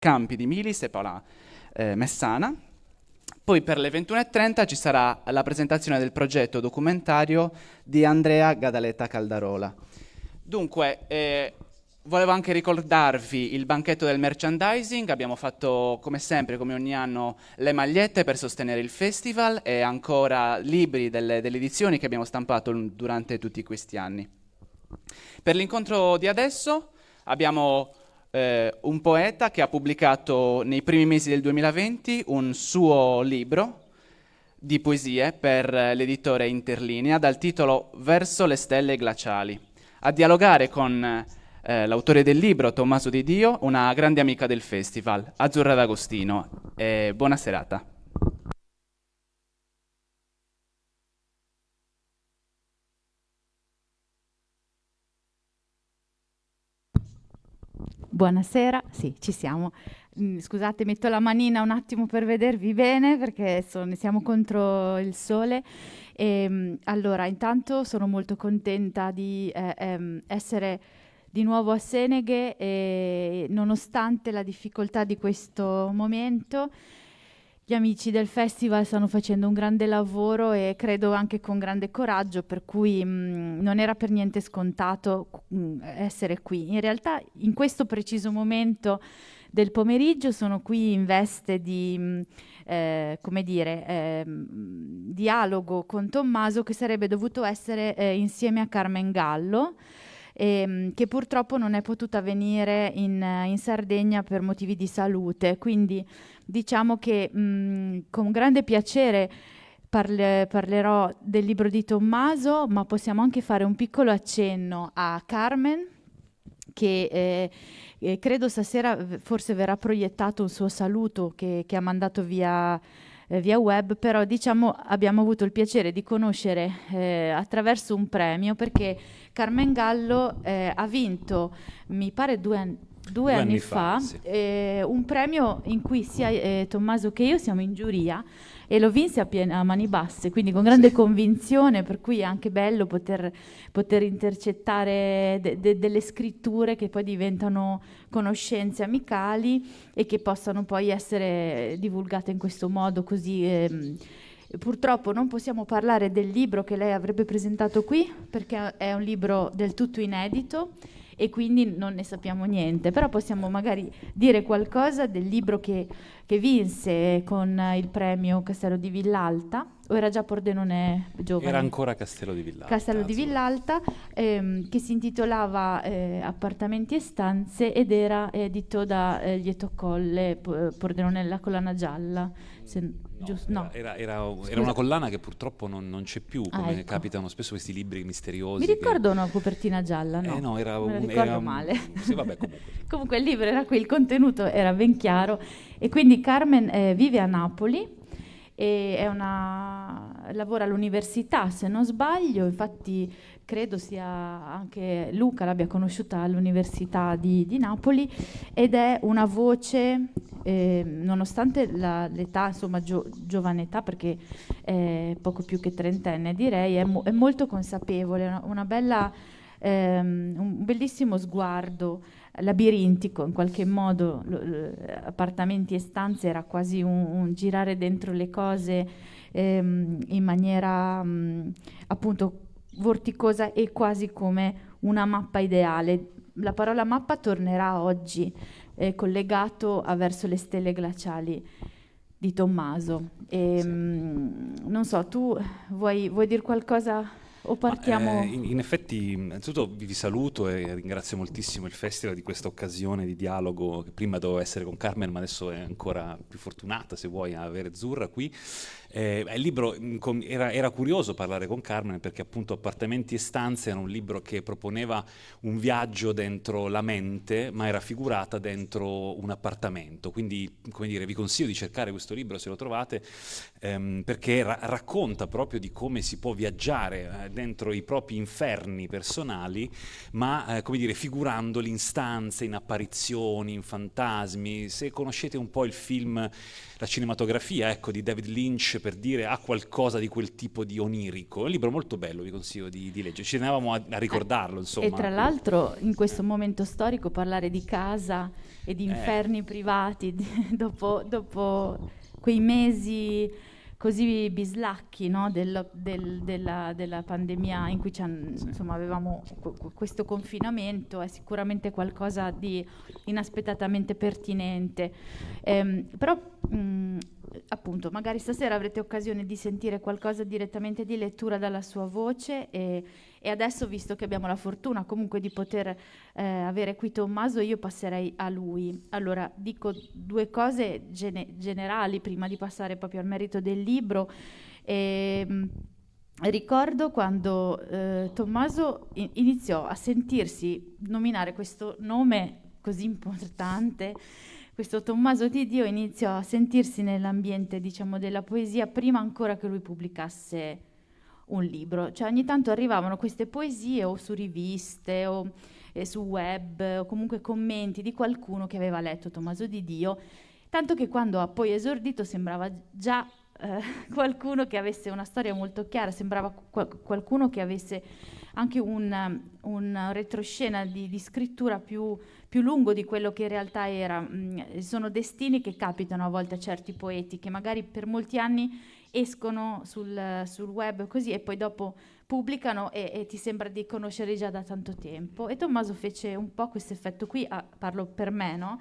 Campi di Milis e Paola Messana. Poi per le 21:30 ci sarà la presentazione del progetto documentario di Andrea Gadaletta Caldarola. Dunque, volevo anche ricordarvi il banchetto del merchandising. Abbiamo fatto, come sempre, come ogni anno, le magliette per sostenere il festival e ancora libri delle edizioni che abbiamo stampato durante tutti questi anni. Per l'incontro di adesso abbiamo un poeta che ha pubblicato nei primi mesi del 2020 un suo libro di poesie per l'editore Interlinea dal titolo Verso le stelle glaciali. A dialogare con l'autore del libro, Tommaso Di Dio, una grande amica del festival, Azzurra D'Agostino. Buona serata. Buonasera, sì, ci siamo. Scusate, metto la manina un attimo per vedervi bene perché siamo contro il sole. Allora, intanto sono molto contenta di essere di nuovo a Seneghe e nonostante la difficoltà di questo momento, gli amici del festival stanno facendo un grande lavoro e credo anche con grande coraggio, per cui non era per niente scontato essere qui. In realtà, in questo preciso momento del pomeriggio sono qui in veste di, come dire, dialogo con Tommaso che sarebbe dovuto essere insieme a Carmen Gallo, che purtroppo non è potuta venire in Sardegna per motivi di salute. Quindi diciamo che con grande piacere parlerò del libro di Tommaso, ma possiamo anche fare un piccolo accenno a Carmen, che credo stasera forse verrà proiettato un suo saluto che ha mandato via web, però diciamo abbiamo avuto il piacere di conoscere attraverso un premio, perché Carmen Gallo ha vinto, mi pare due anni fa, sì. un premio in cui sia Tommaso che io siamo in giuria, e lo vinse a mani basse, quindi con grande convinzione, per cui è anche bello poter intercettare delle scritture che poi diventano conoscenze amicali e che possano poi essere divulgate in questo modo così. Purtroppo non possiamo parlare del libro che lei avrebbe presentato qui, perché è un libro del tutto inedito e quindi non ne sappiamo niente, però possiamo magari dire qualcosa del libro che vinse con il premio Castello di Villalta, o era già Pordenone Giovane? Era ancora Castello di Villalta. Castello di Villalta, che si intitolava Appartamenti e stanze ed era edito da Lieto Colle, Pordenone, la collana gialla. No. Era una collana che purtroppo non c'è più, come ecco. capitano spesso questi libri misteriosi. Mi ricordo una copertina gialla, no? No, era Me la ricordo male. Sì, vabbè, comunque. Comunque il libro era qui, il contenuto era ben chiaro, e quindi Carmen vive a Napoli e lavora all'università, se non sbaglio. Infatti credo sia anche Luca l'abbia conosciuta all'università di Napoli, ed è una voce, nonostante l'età, insomma giovane età, perché è poco più che trentenne direi, è molto consapevole, una bella, un bellissimo sguardo labirintico in qualche modo. Appartamenti e stanze era quasi un girare dentro le cose in maniera appunto vorticosa e quasi come una mappa ideale. La parola mappa tornerà oggi collegato a Verso le stelle glaciali di Tommaso. Non so, tu vuoi dire qualcosa o partiamo? In effetti, innanzitutto vi saluto e ringrazio moltissimo il festival di questa occasione di dialogo, che prima doveva essere con Carmen, ma adesso è ancora più fortunata, se vuoi, a avere Zurra qui. Il libro, era curioso parlare con Carmen, perché appunto Appartamenti e stanze era un libro che proponeva un viaggio dentro la mente, ma era figurata dentro un appartamento. Quindi, come dire, vi consiglio di cercare questo libro se lo trovate, perché racconta proprio di come si può viaggiare dentro i propri inferni personali, ma come dire, figurandoli in stanze, in apparizioni, in fantasmi. Se conoscete un po' il film, la cinematografia, ecco, di David Lynch, per dire, ha qualcosa di quel tipo di onirico. È un libro molto bello, vi consiglio di leggere. Ci tenevamo a ricordarlo, insomma. E tra l'altro in questo momento storico parlare di casa e di inferni privati dopo quei mesi così bislacchi, no, della pandemia in cui insomma, avevamo questo confinamento, è sicuramente qualcosa di inaspettatamente pertinente. Però appunto magari stasera avrete occasione di sentire qualcosa direttamente di lettura dalla sua voce e adesso, visto che abbiamo la fortuna comunque di poter avere qui Tommaso, io passerei a lui. Allora, dico due cose generali prima di passare proprio al merito del libro. Ricordo quando Tommaso iniziò a sentirsi nominare questo nome così importante, questo Tommaso Di Dio iniziò a sentirsi nell'ambiente, diciamo, della poesia prima ancora che lui pubblicasse un libro. Cioè ogni tanto arrivavano queste poesie o su riviste o su web o comunque commenti di qualcuno che aveva letto Tommaso Di Dio, tanto che quando ha poi esordito sembrava già qualcuno che avesse una storia molto chiara, sembrava qualcuno che avesse anche un retroscena di scrittura più lungo di quello che in realtà era. Sono destini che capitano a volte a certi poeti che magari per molti anni escono sul web così e poi dopo pubblicano e ti sembra di conoscere già da tanto tempo. E Tommaso fece un po' questo effetto qui, parlo per me, no?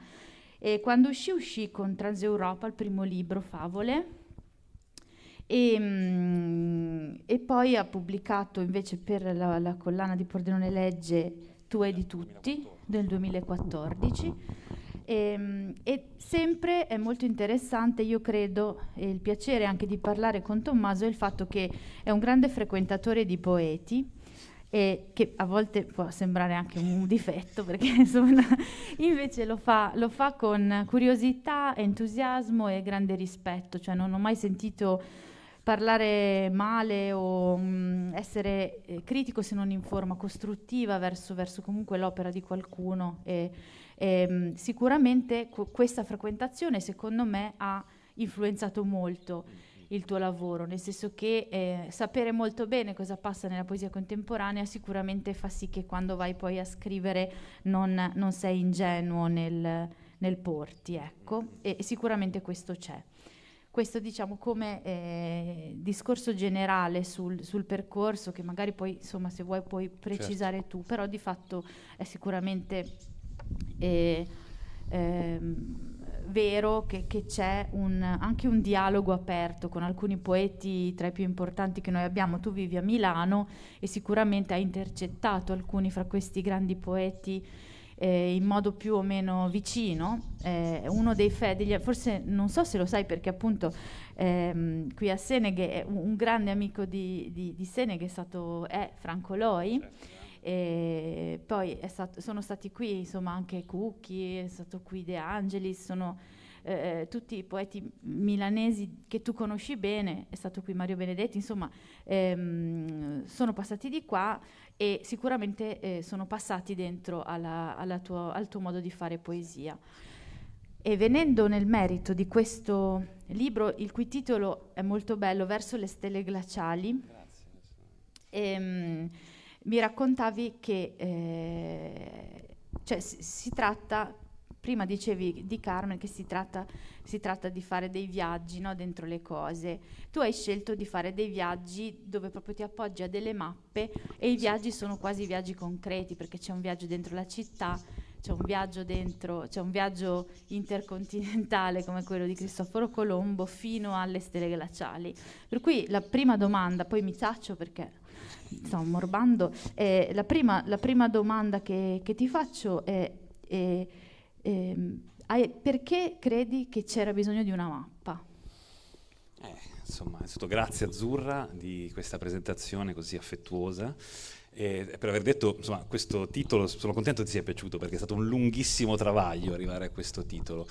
E quando uscì con Transeuropa, il primo libro, Favole, e poi ha pubblicato invece per la collana di Pordenone Legge Tu e di tutti del 2014 e sempre è molto interessante, io credo, e il piacere anche di parlare con Tommaso è il fatto che è un grande frequentatore di poeti e che a volte può sembrare anche un difetto perché insomma invece lo fa con curiosità, entusiasmo e grande rispetto, cioè non ho mai sentito parlare male o essere critico se non in forma costruttiva verso comunque l'opera di qualcuno e sicuramente questa frequentazione secondo me ha influenzato molto il tuo lavoro, nel senso che sapere molto bene cosa passa nella poesia contemporanea sicuramente fa sì che quando vai poi a scrivere non sei ingenuo nel porti, ecco, e sicuramente questo c'è. Questo diciamo come discorso generale sul percorso che magari poi insomma se vuoi puoi precisare tu, però di fatto è sicuramente vero che c'è anche un dialogo aperto con alcuni poeti tra i più importanti che noi abbiamo. Tu vivi a Milano e sicuramente hai intercettato alcuni fra questi grandi poeti in modo più o meno vicino. Uno dei forse non so se lo sai perché appunto qui a Seneghe è un grande amico di Seneghe è Franco Loi. E poi sono stati qui insomma anche Cucchi, è stato qui De Angelis, sono tutti i poeti milanesi che tu conosci bene, è stato qui Mario Benedetti, insomma sono passati di qua e sicuramente sono passati dentro al tuo modo di fare poesia. E venendo nel merito di questo libro, il cui titolo è molto bello, Verso le stelle glaciali, mi raccontavi che cioè, si tratta, prima dicevi di Carmen che si tratta di fare dei viaggi, no, dentro le cose. Tu hai scelto di fare dei viaggi dove proprio ti appoggi a delle mappe e i viaggi sono quasi viaggi concreti perché c'è un viaggio dentro la città, c'è un viaggio intercontinentale come quello di Cristoforo Colombo fino alle stelle glaciali. Per cui la prima domanda, poi mi taccio perché sto ammorbando, la prima domanda che ti faccio è perché credi che c'era bisogno di una mappa? Insomma, innanzitutto grazie Azzurra di questa presentazione così affettuosa. Per aver detto, insomma, questo titolo, sono contento che ti sia piaciuto perché è stato un lunghissimo travaglio arrivare a questo titolo.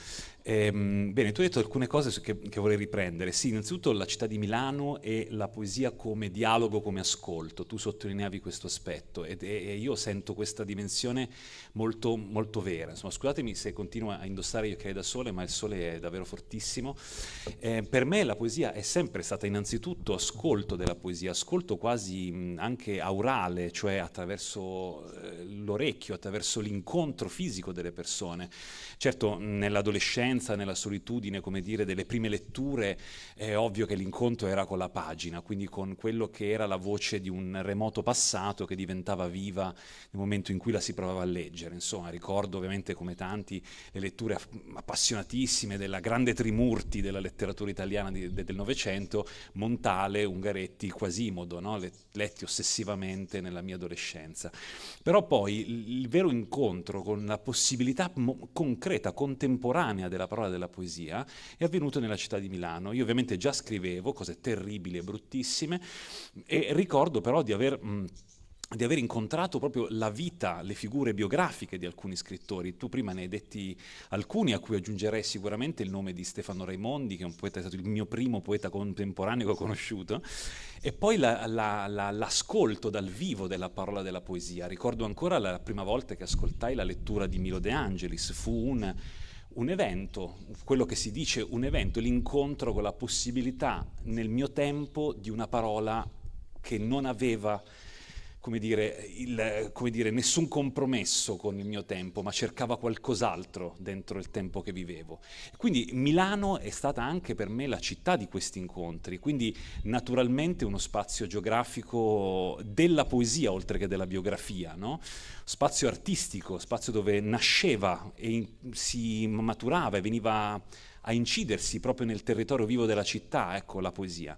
Bene, tu hai detto alcune cose che vorrei riprendere. Sì, innanzitutto la città di Milano e la poesia come dialogo, come ascolto. Tu sottolineavi questo aspetto e io sento questa dimensione molto, molto vera. Insomma, scusatemi se continuo a indossare gli occhiali da sole, ma il sole è davvero fortissimo. Per me la poesia è sempre stata innanzitutto ascolto della poesia, ascolto quasi anche aurale, cioè attraverso l'orecchio, attraverso l'incontro fisico delle persone. Certo, nell'adolescenza, nella solitudine, come dire, delle prime letture, è ovvio che l'incontro era con la pagina, quindi con quello che era la voce di un remoto passato che diventava viva nel momento in cui la si provava a leggere. Insomma, ricordo ovviamente come tanti le letture appassionatissime della grande Trimurti della letteratura italiana del Novecento, Montale, Ungaretti, Quasimodo, no? Letti ossessivamente nella mia adolescenza. Però poi il vero incontro con la possibilità concreta, contemporanea della parola della poesia è avvenuto nella città di Milano. Io ovviamente già scrivevo cose terribili e bruttissime e ricordo però di aver incontrato proprio la vita, le figure biografiche di alcuni scrittori. Tu prima ne hai detti alcuni, a cui aggiungerei sicuramente il nome di Stefano Raimondi, che è un poeta, è stato il mio primo poeta contemporaneo che ho conosciuto, e poi l'ascolto dal vivo della parola della poesia. Ricordo ancora la prima volta che ascoltai la lettura di Milo De Angelis, fu un evento, quello che si dice un evento, l'incontro con la possibilità nel mio tempo di una parola che non aveva come dire, nessun compromesso con il mio tempo, ma cercava qualcos'altro dentro il tempo che vivevo. Quindi Milano è stata anche per me la città di questi incontri, quindi naturalmente uno spazio geografico della poesia oltre che della biografia, no? Spazio artistico, spazio dove nasceva e si maturava e veniva a incidersi proprio nel territorio vivo della città, ecco, la poesia.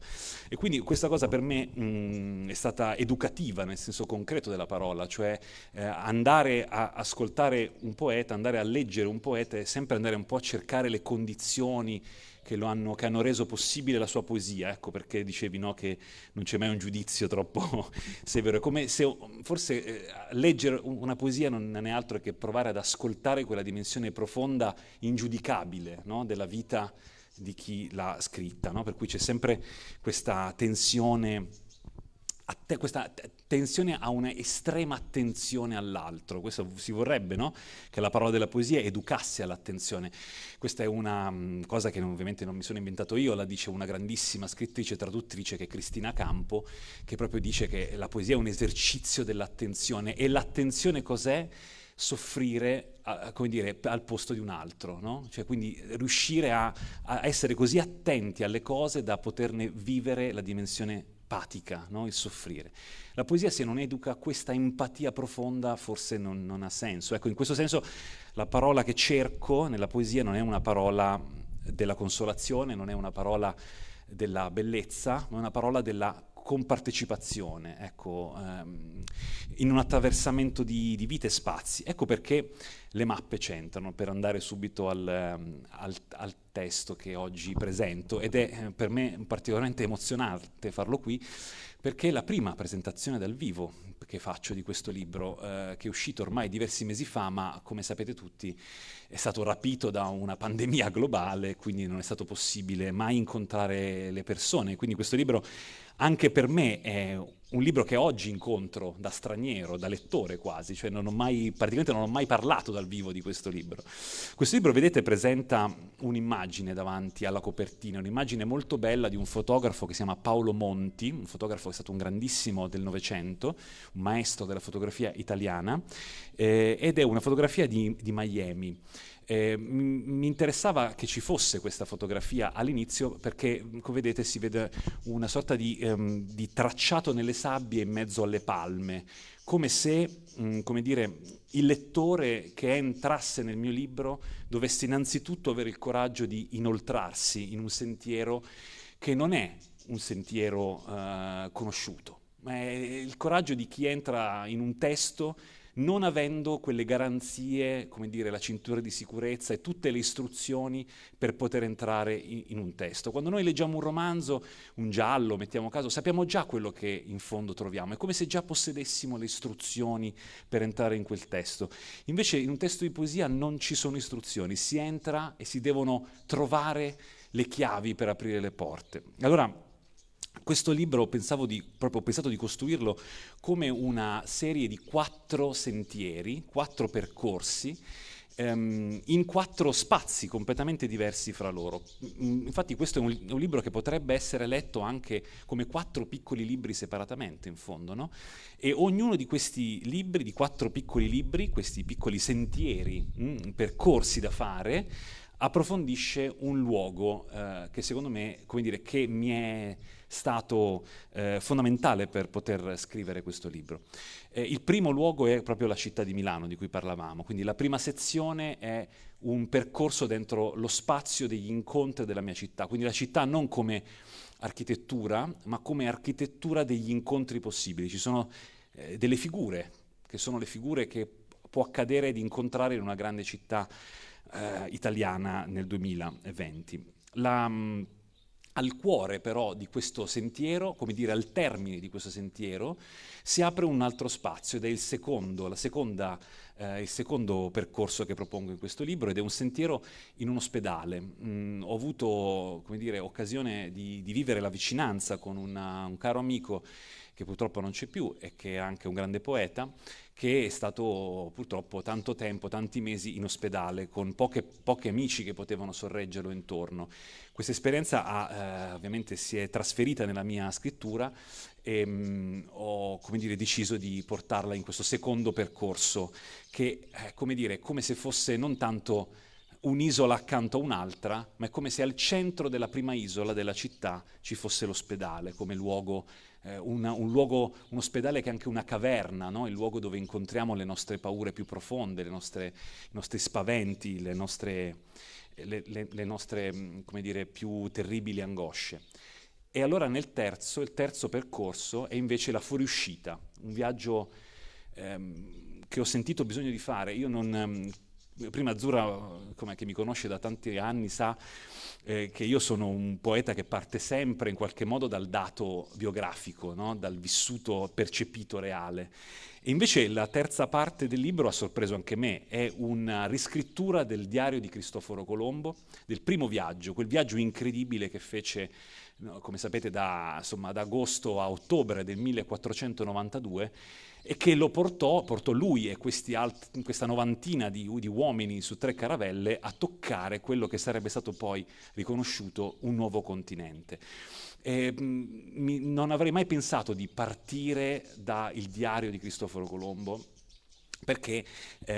E quindi questa cosa per me è stata educativa nel senso concreto della parola, cioè andare a ascoltare un poeta, andare a leggere un poeta e sempre andare un po' a cercare le condizioni che hanno reso possibile la sua poesia, ecco perché dicevi no, che non c'è mai un giudizio troppo severo, è come se forse leggere una poesia non è altro che provare ad ascoltare quella dimensione profonda, ingiudicabile, no, della vita di chi l'ha scritta, no? Per cui c'è sempre questa tensione a una estrema attenzione all'altro. Questo si vorrebbe, no? Che la parola della poesia educasse all'attenzione. Questa è una cosa che ovviamente non mi sono inventato io, la dice una grandissima scrittrice e traduttrice che è Cristina Campo, che proprio dice che la poesia è un esercizio dell'attenzione. E l'attenzione cos'è? Soffrire, come dire, al posto di un altro, no? Cioè quindi riuscire a essere così attenti alle cose da poterne vivere la dimensione patica, no? Il soffrire. La poesia, se non educa questa empatia profonda, forse non ha senso. Ecco, in questo senso la parola che cerco nella poesia non è una parola della consolazione, non è una parola della bellezza, ma è una parola della compartecipazione, ecco, in un attraversamento di vite e spazi. Ecco perché le mappe c'entrano, per andare subito al testo che oggi presento, ed è per me particolarmente emozionante farlo qui, perché è la prima presentazione dal vivo che faccio di questo libro, che è uscito ormai diversi mesi fa, ma come sapete tutti è stato rapito da una pandemia globale, quindi non è stato possibile mai incontrare le persone. Quindi questo libro anche per me è un libro che oggi incontro da straniero, da lettore quasi, cioè praticamente non ho mai parlato dal vivo di questo libro. Questo libro, vedete, presenta un'immagine davanti alla copertina, un'immagine molto bella di un fotografo che si chiama Paolo Monti, un fotografo che è stato un grandissimo del Novecento, un maestro della fotografia italiana, ed è una fotografia di Miami. Mi interessava che ci fosse questa fotografia all'inizio perché, come vedete, si vede una sorta di tracciato nelle sabbie in mezzo alle palme, come se, come dire, il lettore che entrasse nel mio libro dovesse innanzitutto avere il coraggio di inoltrarsi in un sentiero che non è un sentiero conosciuto, ma è il coraggio di chi entra in un testo non avendo quelle garanzie, come dire, la cintura di sicurezza e tutte le istruzioni per poter entrare in un testo. Quando noi leggiamo un romanzo, un giallo, mettiamo caso, sappiamo già quello che in fondo troviamo, è come se già possedessimo le istruzioni per entrare in quel testo. Invece in un testo di poesia non ci sono istruzioni, si entra e si devono trovare le chiavi per aprire le porte. Allora, questo libro ho pensato di costruirlo come una serie di 4 sentieri, 4 percorsi, in 4 spazi completamente diversi fra loro. Infatti questo è un libro che potrebbe essere letto anche come 4 piccoli libri separatamente, in fondo, no? E ognuno di questi libri, di 4 piccoli libri, questi piccoli sentieri, percorsi da fare, approfondisce un luogo che secondo me, come dire, che mi è stato fondamentale per poter scrivere questo libro. Il primo luogo è proprio la città di Milano di cui parlavamo, quindi la prima sezione è un percorso dentro lo spazio degli incontri della mia città, quindi la città non come architettura, ma come architettura degli incontri possibili. Ci sono delle figure, che sono le figure che può accadere di incontrare in una grande città italiana nel 2020. Al cuore però di questo sentiero, come dire al termine di questo sentiero, si apre un altro spazio ed è il secondo percorso che propongo in questo libro, ed è un sentiero in un ospedale. Ho avuto, come dire, occasione di vivere la vicinanza con un caro amico che purtroppo non c'è più e che è anche un grande poeta, che è stato purtroppo tanto tempo, tanti mesi in ospedale, con pochi amici che potevano sorreggerlo intorno. Questa esperienza ovviamente si è trasferita nella mia scrittura e ho, come dire, deciso di portarla in questo secondo percorso, che è, come dire, è come se fosse non tanto un'isola accanto a un'altra, ma è come se al centro della prima isola della città ci fosse l'ospedale come luogo, un ospedale che è anche una caverna, no? Il luogo dove incontriamo le nostre paure più profonde, i nostri spaventi, le nostre, come dire, più terribili angosce. E allora il terzo percorso è invece la fuoriuscita, un viaggio che ho sentito bisogno di fare. Io non... Prima Azzurra, che mi conosce da tanti anni, sa che io sono un poeta che parte sempre in qualche modo dal dato biografico, no? Dal vissuto percepito reale. E invece la terza parte del libro ha sorpreso anche me, è una riscrittura del diario di Cristoforo Colombo, del primo viaggio, quel viaggio incredibile che fece, no, come sapete, da agosto a ottobre del 1492, e che portò lui e questa novantina di uomini su 3 caravelle a toccare quello che sarebbe stato poi riconosciuto un nuovo continente. Non avrei mai pensato di partire dal diario di Cristoforo Colombo, perché,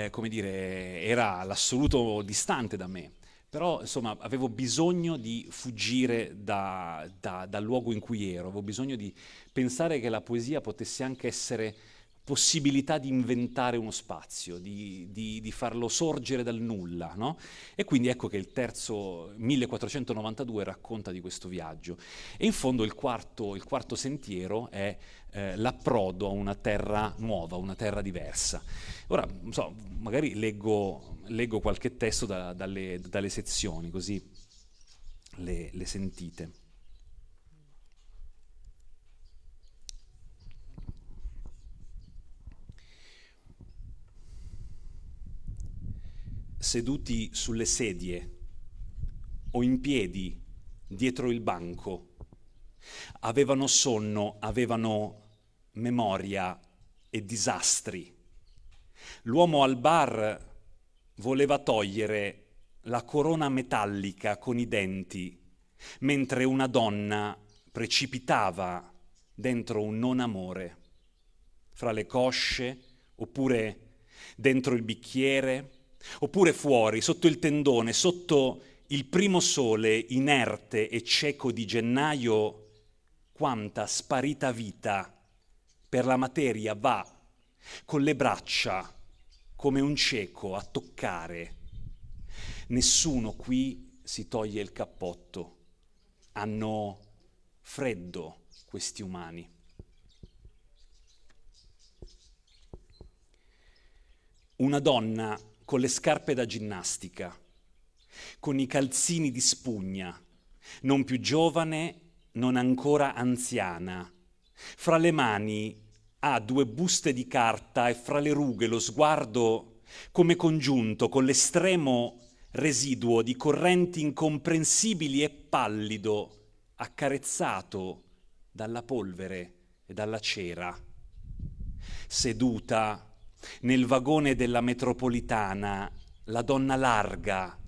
come dire, era l'assoluto distante da me. Però, insomma, avevo bisogno di fuggire dal luogo in cui ero, avevo bisogno di pensare che la poesia potesse anche essere possibilità di inventare uno spazio, di farlo sorgere dal nulla, no? E quindi ecco che il terzo 1492 racconta di questo viaggio. E in fondo il quarto sentiero è l'approdo a una terra nuova, una terra diversa. Ora, non so, magari leggo qualche testo dalle sezioni, così le sentite. Seduti sulle sedie o in piedi dietro il banco, avevano sonno, avevano memoria e disastri. L'uomo al bar voleva togliere la corona metallica con i denti, mentre una donna precipitava dentro un non amore, fra le cosce, oppure dentro il bicchiere, oppure fuori, sotto il tendone, sotto il primo sole inerte e cieco di gennaio. Quanta sparita vita per la materia va con le braccia come un cieco a toccare. Nessuno qui si toglie il cappotto. Hanno freddo questi umani. una donna con le scarpe da ginnastica, con i calzini di spugna, non più giovane, non ancora anziana. Fra le mani ha 2 buste di carta e fra le rughe lo sguardo come congiunto con l'estremo residuo di correnti incomprensibili e pallido, accarezzato dalla polvere e dalla cera. Seduta nel vagone della metropolitana, la donna larga,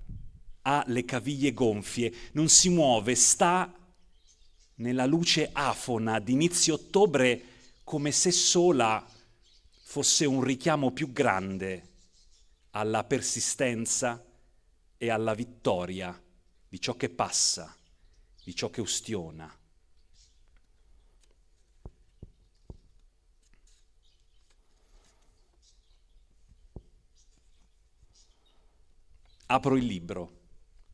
ha le caviglie gonfie, non si muove, sta nella luce afona d'inizio ottobre come se sola fosse un richiamo più grande alla persistenza e alla vittoria di ciò che passa, di ciò che ustiona. Apro il libro,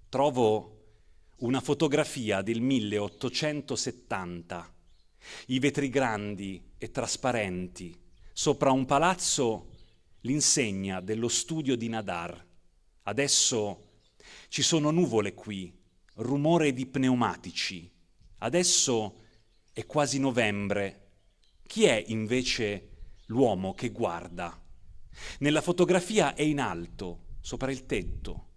trovo una fotografia del 1870, i vetri grandi e trasparenti, sopra un palazzo l'insegna dello studio di Nadar. Adesso ci sono nuvole qui, rumore di pneumatici. Adesso è quasi novembre. Chi è invece l'uomo che guarda? Nella fotografia è in alto, sopra il tetto,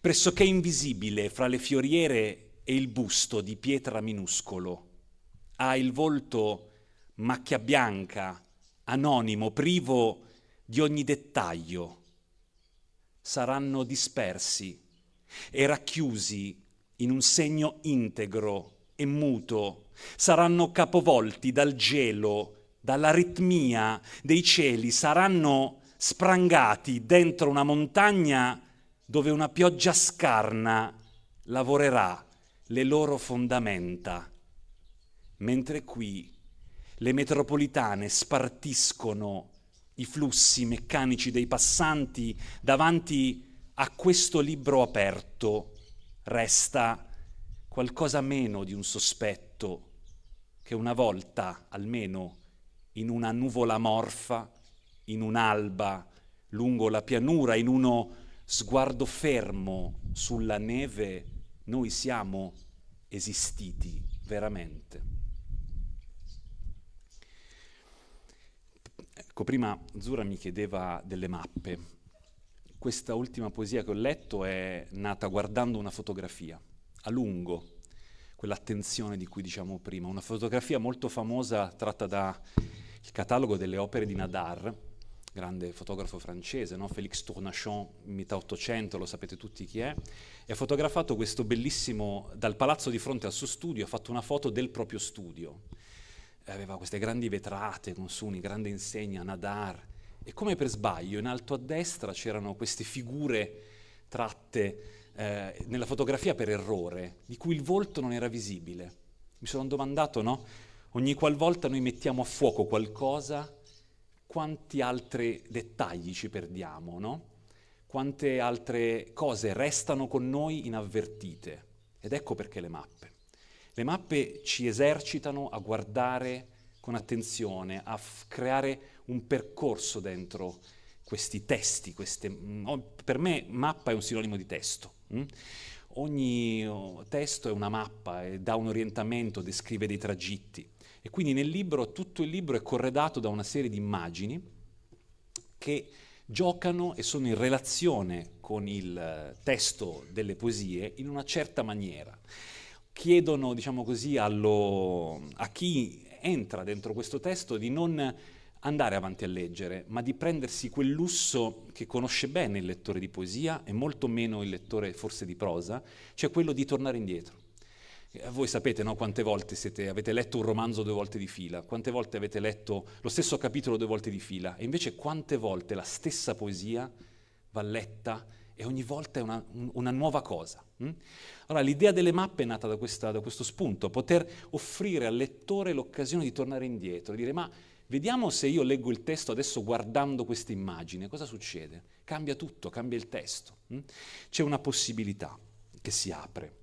pressoché invisibile fra le fioriere e il busto di pietra minuscolo. Ha il volto macchia bianca, anonimo, privo di ogni dettaglio. Saranno dispersi e racchiusi in un segno integro e muto. Saranno capovolti dal gelo, dall'aritmia dei cieli. Saranno sprangati dentro una montagna dove una pioggia scarna lavorerà le loro fondamenta. Mentre qui le metropolitane spartiscono i flussi meccanici dei passanti davanti a questo libro aperto, resta qualcosa meno di un sospetto che una volta, almeno in una nuvola morfa, in un'alba lungo la pianura, in uno sguardo fermo sulla neve, noi siamo esistiti veramente. Ecco, prima Zura mi chiedeva delle mappe. Questa ultima poesia che ho letto è nata guardando una fotografia, a lungo, quell'attenzione di cui diciamo prima, una fotografia molto famosa tratta dal catalogo delle opere di Nadar, grande fotografo francese, no? Félix Tournachon, metà Ottocento, lo sapete tutti chi è, e ha fotografato questo bellissimo, dal palazzo di fronte al suo studio, ha fatto una foto del proprio studio. Aveva queste grandi vetrate con su una grande insegna, Nadar, e come per sbaglio in alto a destra c'erano queste figure tratte nella fotografia per errore, di cui il volto non era visibile. Mi sono domandato, no? Ogni qualvolta noi mettiamo a fuoco qualcosa, quanti altri dettagli ci perdiamo, no? Quante altre cose restano con noi inavvertite. Ed ecco perché le mappe. Le mappe ci esercitano a guardare con attenzione, a creare un percorso dentro questi testi. Per me mappa è un sinonimo di testo. Ogni testo è una mappa e dà un orientamento, descrive dei tragitti. E quindi nel libro, tutto il libro è corredato da una serie di immagini che giocano e sono in relazione con il testo delle poesie in una certa maniera. Chiedono, diciamo così, a chi entra dentro questo testo di non andare avanti a leggere, ma di prendersi quel lusso che conosce bene il lettore di poesia e molto meno il lettore forse di prosa, cioè quello di tornare indietro. Voi sapete, no, quante volte avete letto un romanzo 2 volte di fila, quante volte avete letto lo stesso capitolo 2 volte di fila, e invece quante volte la stessa poesia va letta e ogni volta è una nuova cosa. Allora l'idea delle mappe è nata da questo spunto, poter offrire al lettore l'occasione di tornare indietro, dire ma vediamo se io leggo il testo adesso guardando questa immagine, cosa succede? Cambia tutto, cambia il testo. C'è una possibilità che si apre.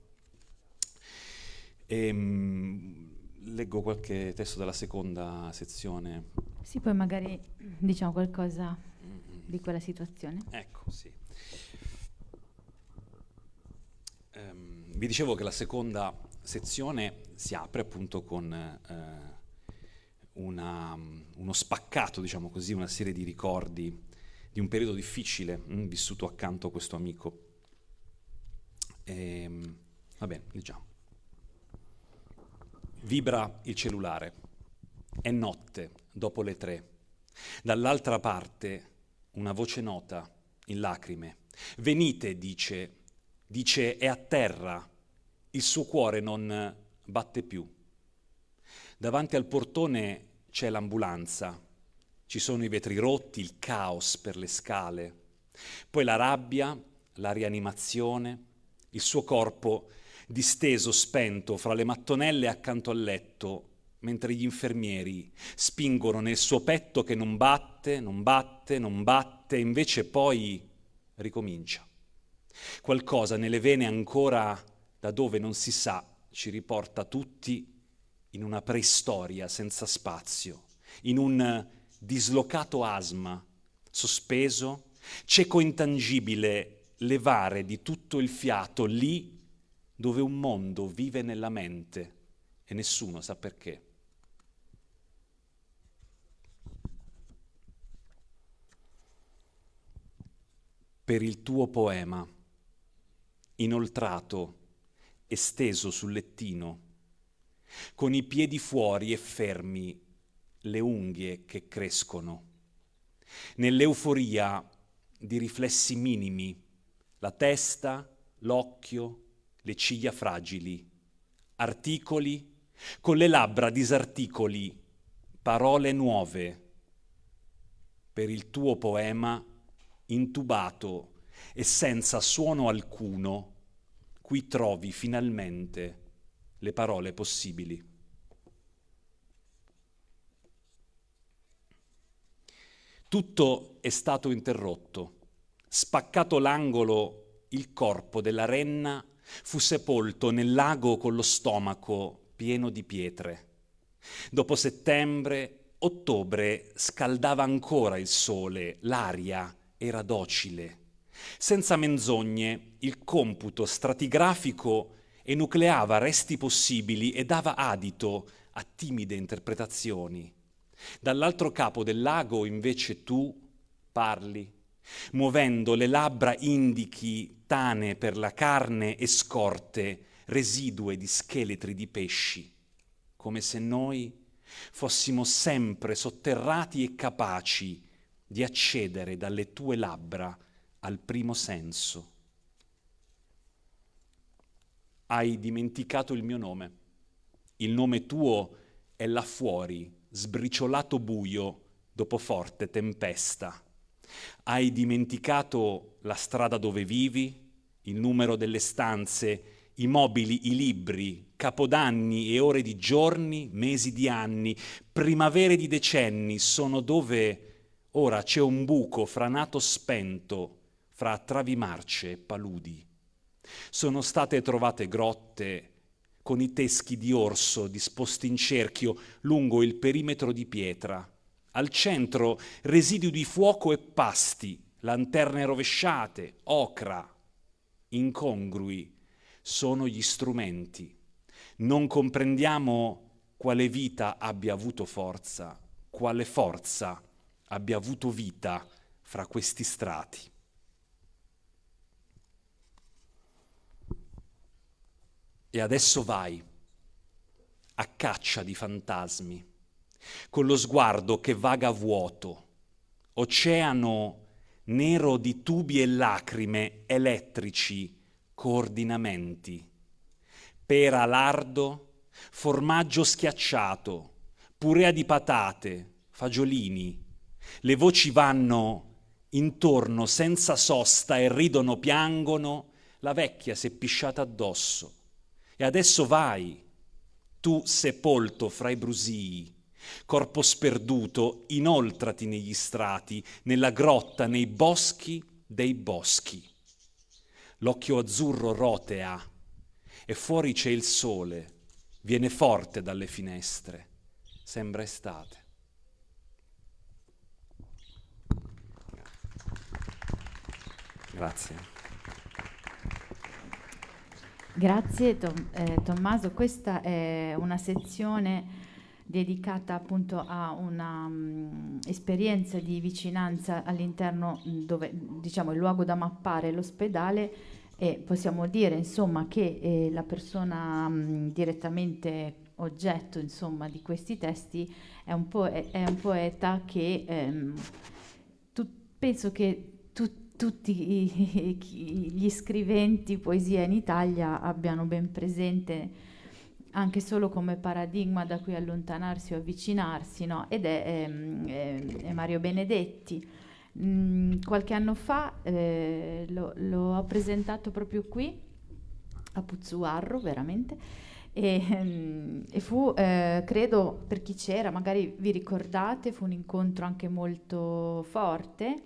Leggo qualche testo dalla seconda sezione. Sì, poi magari diciamo qualcosa di quella situazione. Ecco, sì. Vi dicevo che la seconda sezione si apre appunto con uno spaccato, diciamo così, una serie di ricordi di un periodo difficile vissuto accanto a questo amico. Va bene, leggiamo. Vibra il cellulare. È notte, dopo le 3. Dall'altra parte una voce nota, in lacrime. Venite, dice, è a terra. Il suo cuore non batte più. Davanti al portone c'è l'ambulanza. Ci sono i vetri rotti, il caos per le scale. Poi la rabbia, la rianimazione, il suo corpo disteso, spento, fra le mattonelle accanto al letto, mentre gli infermieri spingono nel suo petto che non batte, non batte, non batte, invece poi ricomincia. Qualcosa nelle vene ancora da dove non si sa ci riporta tutti in una preistoria senza spazio, in un dislocato asma, sospeso, cieco intangibile, levare di tutto il fiato lì dove un mondo vive nella mente e nessuno sa perché. Per il tuo poema, inoltrato e steso sul lettino, con i piedi fuori e fermi, le unghie che crescono. Nell'euforia di riflessi minimi, la testa, l'occhio, le ciglia fragili, articoli, con le labbra disarticoli, parole nuove. Per il tuo poema, intubato e senza suono alcuno, qui trovi finalmente le parole possibili. Tutto è stato interrotto. Spaccato l'angolo, il corpo della renna fu sepolto nel lago con lo stomaco pieno di pietre. Dopo settembre, ottobre scaldava ancora il sole, l'aria era docile. Senza menzogne, il computo stratigrafico enucleava resti possibili e dava adito a timide interpretazioni. Dall'altro capo del lago invece tu parli, muovendo le labbra indichi tane per la carne e scorte, residue di scheletri di pesci, come se noi fossimo sempre sotterrati e capaci di accedere dalle tue labbra al primo senso. Hai dimenticato il mio nome. Il nome tuo è là fuori, sbriciolato buio dopo forte tempesta. Hai dimenticato la strada dove vivi, il numero delle stanze, i mobili, i libri, capodanni e ore di giorni, mesi di anni, primavere di decenni, sono dove ora c'è un buco franato spento fra travi marce e paludi. Sono state trovate grotte con i teschi di orso disposti in cerchio lungo il perimetro di pietra. Al centro residui di fuoco e pasti, lanterne rovesciate, ocra. Incongrui sono gli strumenti. Non comprendiamo quale vita abbia avuto forza, quale forza abbia avuto vita fra questi strati. E adesso vai, a caccia di fantasmi, con lo sguardo che vaga vuoto, oceano nero di tubi e lacrime elettrici, coordinamenti, pera lardo, formaggio schiacciato, purea di patate, fagiolini. Le voci vanno intorno senza sosta e ridono, piangono, la vecchia s'è pisciata addosso. E adesso vai, tu sepolto fra i brusii, corpo sperduto, inoltrati negli strati, nella grotta, nei boschi dei boschi. L'occhio azzurro rotea e fuori c'è il sole, viene forte dalle finestre, sembra estate. Grazie. Grazie Tommaso, questa è una sezione dedicata appunto a una esperienza di vicinanza all'interno dove diciamo il luogo da mappare è l'ospedale e possiamo dire insomma che la persona direttamente oggetto insomma di questi testi è è un poeta che penso che tutti gli scriventi poesia in Italia abbiano ben presente anche solo come paradigma da cui allontanarsi o avvicinarsi, no? Ed è Mario Benedetti. Qualche anno fa l'ho presentato proprio qui, a Puzzuarro, veramente, e fu, credo, per chi c'era, magari vi ricordate, fu un incontro anche molto forte,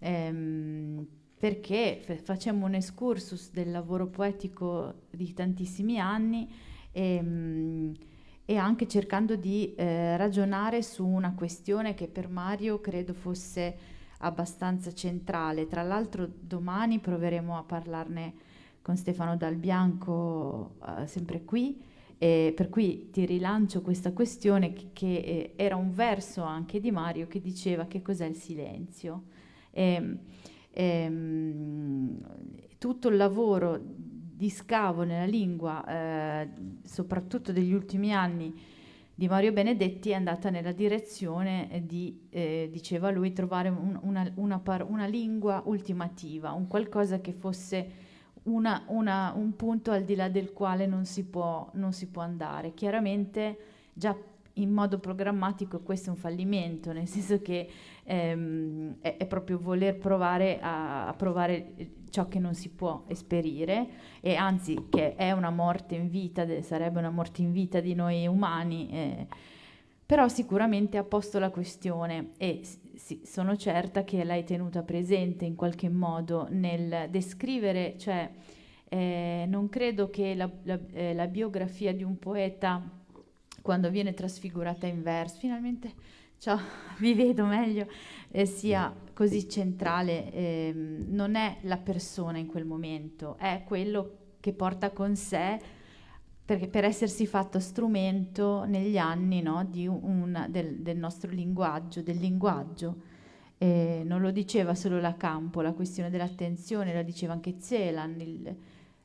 perché facemmo un excursus del lavoro poetico di tantissimi anni e anche cercando di ragionare su una questione che per Mario credo fosse abbastanza centrale. Tra l'altro domani proveremo a parlarne con Stefano Dal Bianco, sempre qui, per cui ti rilancio questa questione che era un verso anche di Mario che diceva che cos'è il silenzio. E, tutto il lavoro di scavo nella lingua, soprattutto degli ultimi anni, di Mario Benedetti è andata nella direzione di, diceva lui, trovare una lingua ultimativa, un qualcosa che fosse un punto al di là del quale non si può andare. Chiaramente già in modo programmatico questo è un fallimento, nel senso che è proprio voler provare a provare ciò che non si può esperire e anzi che è una morte in vita, sarebbe una morte in vita di noi umani, però sicuramente ha posto la questione e sì, sono certa che l'hai tenuta presente in qualche modo nel descrivere, cioè non credo che la biografia di un poeta quando viene trasfigurata in verso, finalmente ciao, vi vedo meglio, sia così centrale, non è la persona in quel momento, è quello che porta con sé, perché per essersi fatto strumento negli anni, no, del nostro linguaggio, del linguaggio. Non lo diceva solo Lacampo, la questione dell'attenzione, la diceva anche Celan,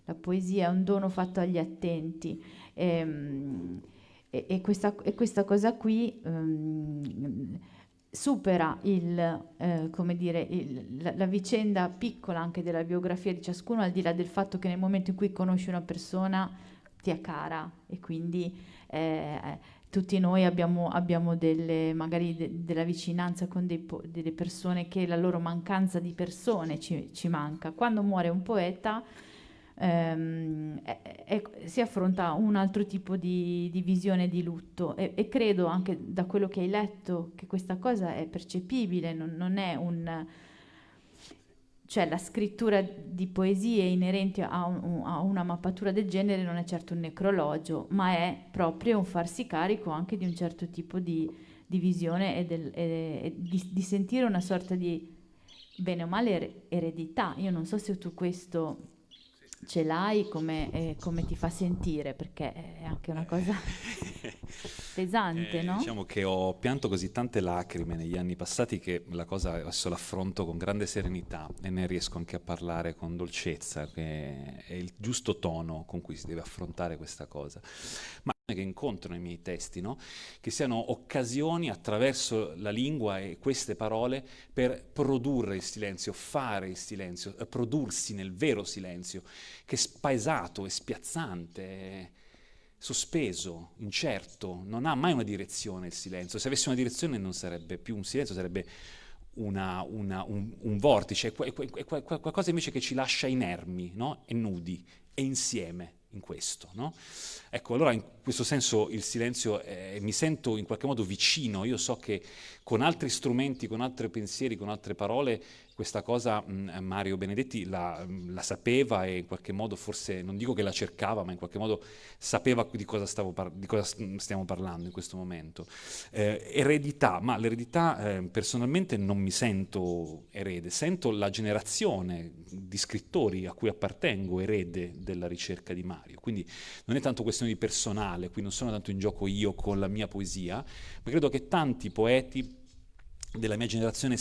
la poesia è un dono fatto agli attenti. Questa cosa qui supera come dire, la vicenda piccola anche della biografia di ciascuno, al di là del fatto che nel momento in cui conosci una persona ti è cara e quindi tutti noi abbiamo magari della vicinanza con delle persone che la loro mancanza di persone ci manca. Quando muore un poeta si affronta un altro tipo di visione di lutto e credo anche da quello che hai letto che questa cosa è percepibile, non è cioè la scrittura di poesie inerenti a una mappatura del genere non è certo un necrologio, ma è proprio un farsi carico anche di un certo tipo di visione e di sentire una sorta di bene o male eredità. Io non so se tu questo ce l'hai, come ti fa sentire, perché è anche una cosa pesante, no? Diciamo che ho pianto così tante lacrime negli anni passati che la cosa adesso l'affronto con grande serenità e ne riesco anche a parlare con dolcezza, che è il giusto tono con cui si deve affrontare questa cosa. Ma che incontro nei miei testi, no? Che siano occasioni attraverso la lingua e queste parole per produrre il silenzio, fare il silenzio, prodursi nel vero silenzio, che è spaesato, è spiazzante, sospeso, incerto, non ha mai una direzione il silenzio. Se avesse una direzione non sarebbe più un silenzio, sarebbe un vortice, è qualcosa invece che ci lascia inermi, no? E nudi, e insieme in questo, no? Ecco, allora in questo senso il silenzio mi sento in qualche modo vicino, io so che con altri strumenti, con altri pensieri, con altre parole questa cosa Mario Benedetti la sapeva e in qualche modo forse, non dico che la cercava, ma in qualche modo sapeva di cosa stiamo parlando in questo momento. Eredità, ma l'eredità personalmente non mi sento erede, sento la generazione di scrittori a cui appartengo erede della ricerca di Mario, quindi non è tanto questione di personale, qui non sono tanto in gioco io con la mia poesia, ma credo che tanti poeti della mia generazione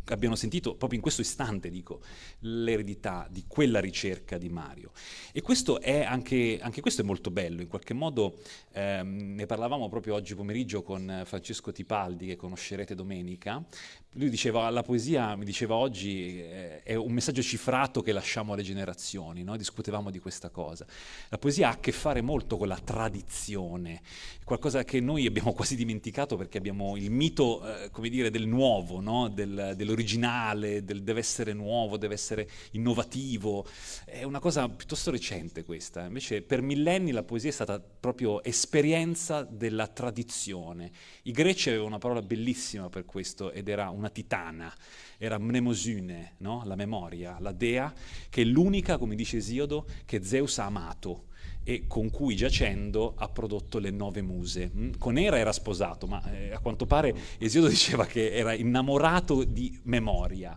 abbiano sentito proprio in questo istante, dico, l'eredità di quella ricerca di Mario. E questo è anche questo è molto bello, in qualche modo ne parlavamo proprio oggi pomeriggio con Francesco Tipaldi, che conoscerete domenica. Lui diceva, la poesia, mi diceva oggi, è un messaggio cifrato che lasciamo alle generazioni, no? Discutevamo di questa cosa. La poesia ha a che fare molto con la tradizione, qualcosa che noi abbiamo quasi dimenticato perché abbiamo il mito, come dire, del nuovo, no? Dell'originale, deve essere nuovo, deve essere innovativo. È una cosa piuttosto recente questa. Invece per millenni la poesia è stata proprio esperienza della tradizione. I greci avevano una parola bellissima per questo ed era una titana, era mnemosyne, no? La memoria, la dea, che è l'unica, come dice Esiodo, che Zeus ha amato e con cui giacendo ha prodotto le 9 muse. Con Era era sposato, ma a quanto pare Esiodo diceva che era innamorato di memoria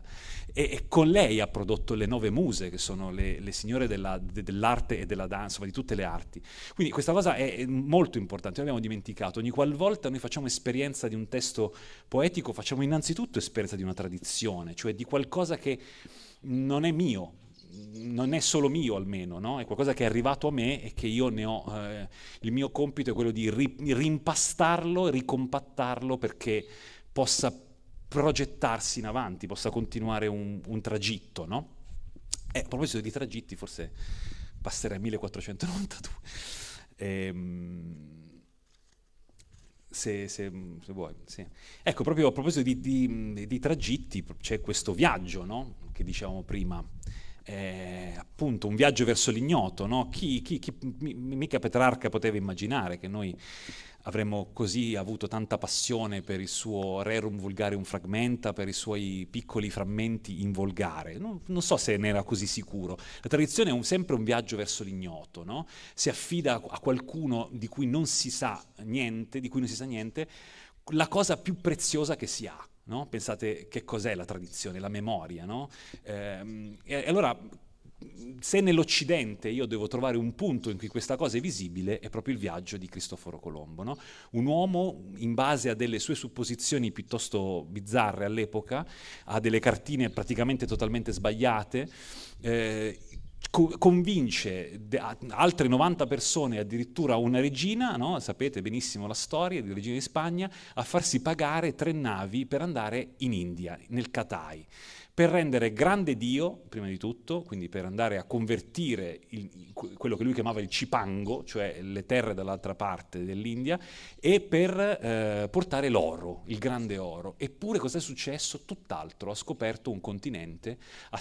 e con lei ha prodotto le 9 muse, che sono le signore dell'arte e della danza, di tutte le arti. Quindi questa cosa è molto importante, noi abbiamo dimenticato. Ogni qualvolta noi facciamo esperienza di un testo poetico, facciamo innanzitutto esperienza di una tradizione, cioè di qualcosa che non è mio, non è solo mio almeno, no? È qualcosa che è arrivato a me e che io ne ho, il mio compito è quello di rimpastarlo, ricompattarlo perché possa progettarsi in avanti, possa continuare un tragitto, no? A proposito di tragitti, forse passerei a 1492. Se vuoi, sì. Ecco, proprio a proposito di tragitti, c'è questo viaggio, no? Che dicevamo prima. Appunto un viaggio verso l'ignoto, no? Mica Petrarca poteva immaginare che noi avremmo così avuto tanta passione per il suo Rerum Vulgarium Fragmenta, per i suoi piccoli frammenti in volgare. Non so se ne era così sicuro. La tradizione è sempre un viaggio verso l'ignoto, no? Si affida a qualcuno di cui non si sa niente, la cosa più preziosa che si ha. No? Pensate che cos'è la tradizione, la memoria, no? E allora, se nell'Occidente io devo trovare un punto in cui questa cosa è visibile, è proprio il viaggio di Cristoforo Colombo, no? Un uomo, in base a delle sue supposizioni piuttosto bizzarre all'epoca, ha delle cartine praticamente totalmente sbagliate, convince altre 90 persone, addirittura una regina, no? Sapete benissimo la storia di regina di Spagna, a farsi pagare 3 navi per andare in India, nel Katai, per rendere grande Dio, prima di tutto, quindi per andare a convertire quello che lui chiamava il Cipango, cioè le terre dall'altra parte dell'India, e per portare l'oro, il grande oro. Eppure cos'è successo? Tutt'altro, ha scoperto un continente, ha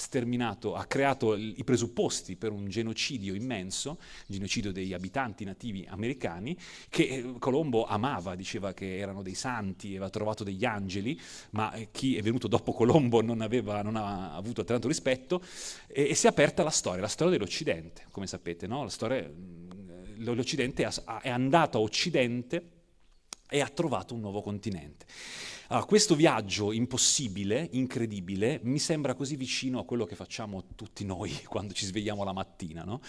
creato i presupposti per un genocidio immenso, il genocidio degli abitanti nativi americani, che Colombo amava, diceva che erano dei santi, aveva trovato degli angeli, ma chi è venuto dopo Colombo non ha avuto tanto rispetto, e si è aperta la storia dell'Occidente, come sapete, no? L'Occidente è andato a Occidente e ha trovato un nuovo continente. Allora, questo viaggio impossibile, incredibile, mi sembra così vicino a quello che facciamo tutti noi quando ci svegliamo la mattina, no?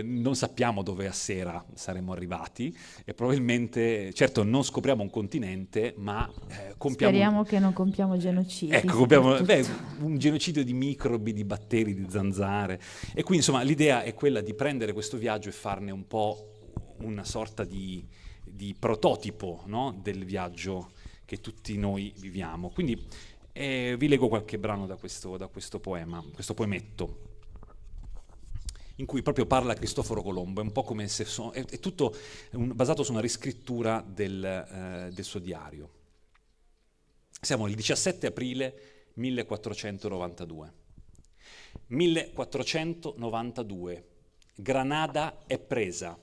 Non sappiamo dove a sera saremo arrivati e probabilmente, certo, non scopriamo un continente, ma compiamo... Speriamo che non compiamo genocidi. Ecco, un genocidio di microbi, di batteri, di zanzare. E quindi, insomma, l'idea è quella di prendere questo viaggio e farne un po' una sorta di prototipo, no? Del viaggio che tutti noi viviamo. Quindi vi leggo qualche brano da questo poema, questo poemetto, in cui proprio parla Cristoforo Colombo. È un po' come se è tutto basato su una riscrittura del suo diario. Siamo il 17 aprile 1492. 1492. Granada è presa.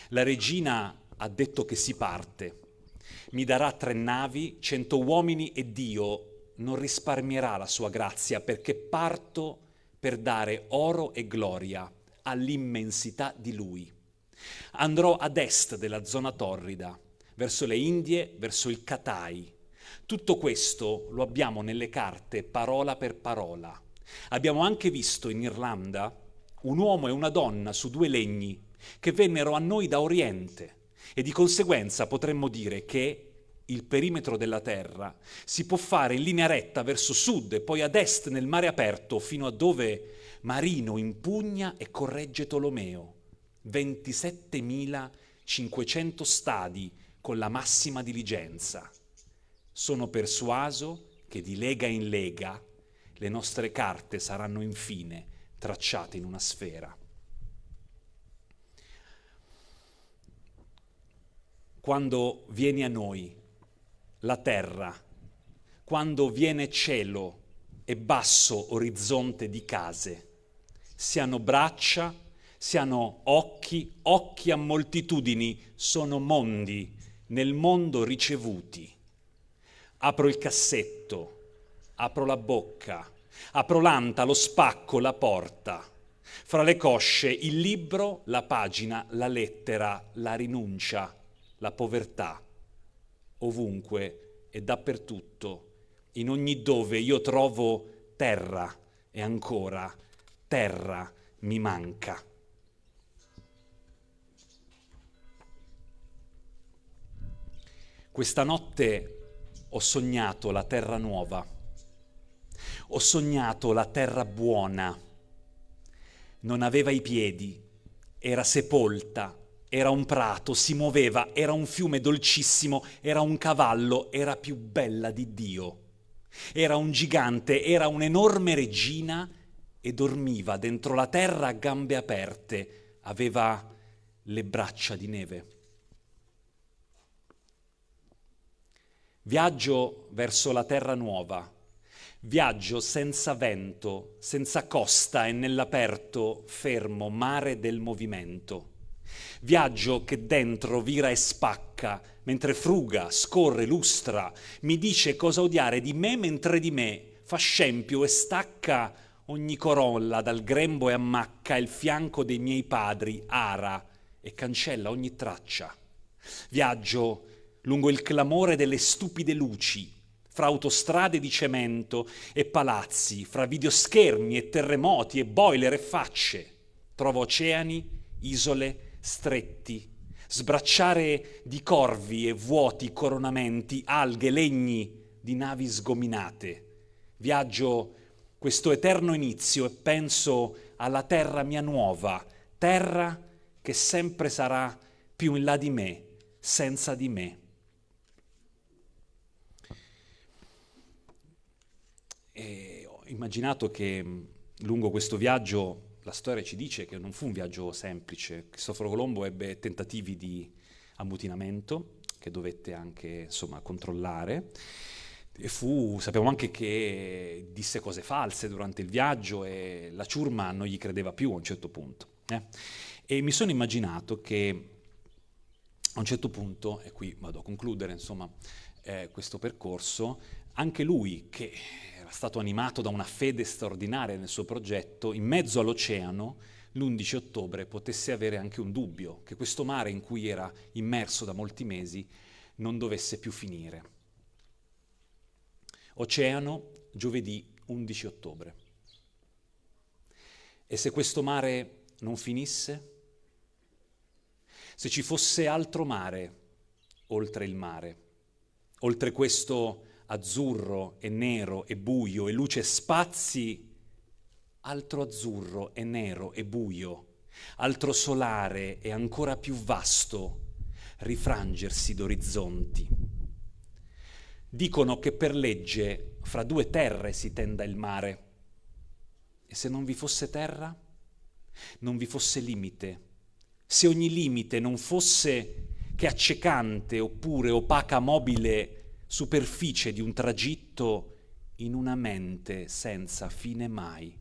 La regina ha detto che si parte. Mi darà 3 navi, 100 uomini e Dio non risparmierà la sua grazia, perché parto per dare oro e gloria all'immensità di Lui. Andrò ad est della zona torrida, verso le Indie, verso il Katai. Tutto questo lo abbiamo nelle carte parola per parola. Abbiamo anche visto in Irlanda un uomo e una donna su 2 legni che vennero a noi da Oriente e di conseguenza potremmo dire che il perimetro della Terra si può fare in linea retta verso sud e poi ad est nel mare aperto fino a dove Marino impugna e corregge Tolomeo. 27.500 stadi con la massima diligenza. Sono persuaso che di lega in lega le nostre carte saranno infine tracciate in una sfera. Quando vieni a noi la terra, quando viene cielo e basso orizzonte di case, siano braccia, siano occhi, occhi a moltitudini, sono mondi, nel mondo ricevuti. Apro il cassetto, apro la bocca, apro l'anta, lo spacco, la porta. Fra le cosce il libro, la pagina, la lettera, la rinuncia, la povertà. Ovunque e dappertutto, in ogni dove io trovo terra e ancora terra mi manca. Questa notte ho sognato la terra nuova, ho sognato la terra buona, non aveva i piedi, era sepolta, era un prato, si muoveva, era un fiume dolcissimo, era un cavallo, era più bella di Dio. Era un gigante, era un'enorme regina e dormiva dentro la terra a gambe aperte, aveva le braccia di neve. Viaggio verso la terra nuova, viaggio senza vento, senza costa e nell'aperto fermo mare del movimento. Viaggio che dentro vira e spacca, mentre fruga, scorre, lustra, mi dice cosa odiare di me mentre di me fa scempio e stacca ogni corolla dal grembo e ammacca il fianco dei miei padri, ara e cancella ogni traccia. Viaggio lungo il clamore delle stupide luci, fra autostrade di cemento e palazzi, fra videoschermi e terremoti e boiler e facce. Trovo oceani, isole, stretti, sbracciare di corvi e vuoti coronamenti, alghe, legni di navi sgominate. Viaggio questo eterno inizio e penso alla terra mia nuova, terra che sempre sarà più in là di me, senza di me. E ho immaginato che lungo questo viaggio la storia ci dice che non fu un viaggio semplice. Cristoforo Colombo ebbe tentativi di ammutinamento che dovette anche controllare e sappiamo anche che disse cose false durante il viaggio e la ciurma non gli credeva più a un certo punto. E mi sono immaginato che a un certo punto, e qui vado a concludere questo percorso, anche lui che era stato animato da una fede straordinaria nel suo progetto, in mezzo all'oceano, l'11 ottobre potesse avere anche un dubbio, che questo mare in cui era immerso da molti mesi non dovesse più finire. Oceano, giovedì 11 ottobre. E se questo mare non finisse? Se ci fosse altro mare oltre il mare, oltre questo azzurro e nero e buio e luce spazi, altro azzurro e nero e buio, altro solare e ancora più vasto rifrangersi d'orizzonti. Dicono che per legge fra 2 terre si tenda il mare. E se non vi fosse terra, non vi fosse limite. Se ogni limite non fosse che accecante oppure opaca mobile superficie di un tragitto in una mente senza fine mai.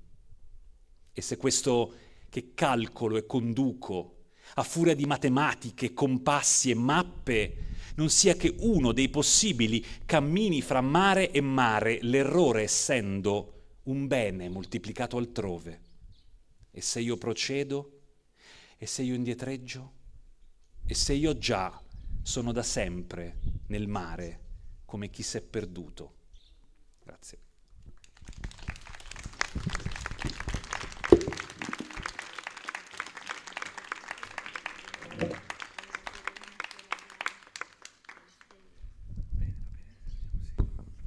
E se questo che calcolo e conduco, a furia di matematiche, compassi e mappe, non sia che uno dei possibili cammini fra mare e mare, l'errore essendo un bene moltiplicato altrove. E se io procedo? E se io indietreggio? E se io già sono da sempre nel mare come chi s'è perduto? Grazie.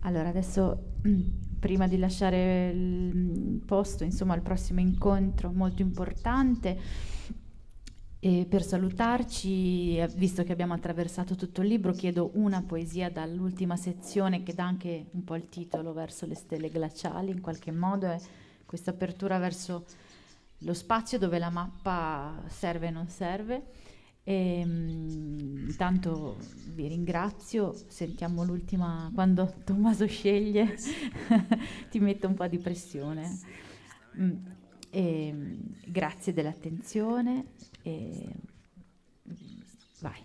Allora, adesso, prima di lasciare il posto, insomma, al prossimo incontro molto importante, e per salutarci, visto che abbiamo attraversato tutto il libro, chiedo una poesia dall'ultima sezione che dà anche un po' il titolo verso le stelle glaciali, in qualche modo è questa apertura verso lo spazio dove la mappa serve e non serve. Intanto vi ringrazio, sentiamo l'ultima, quando Tommaso sceglie ti metto un po' di pressione. Grazie dell'attenzione e vai.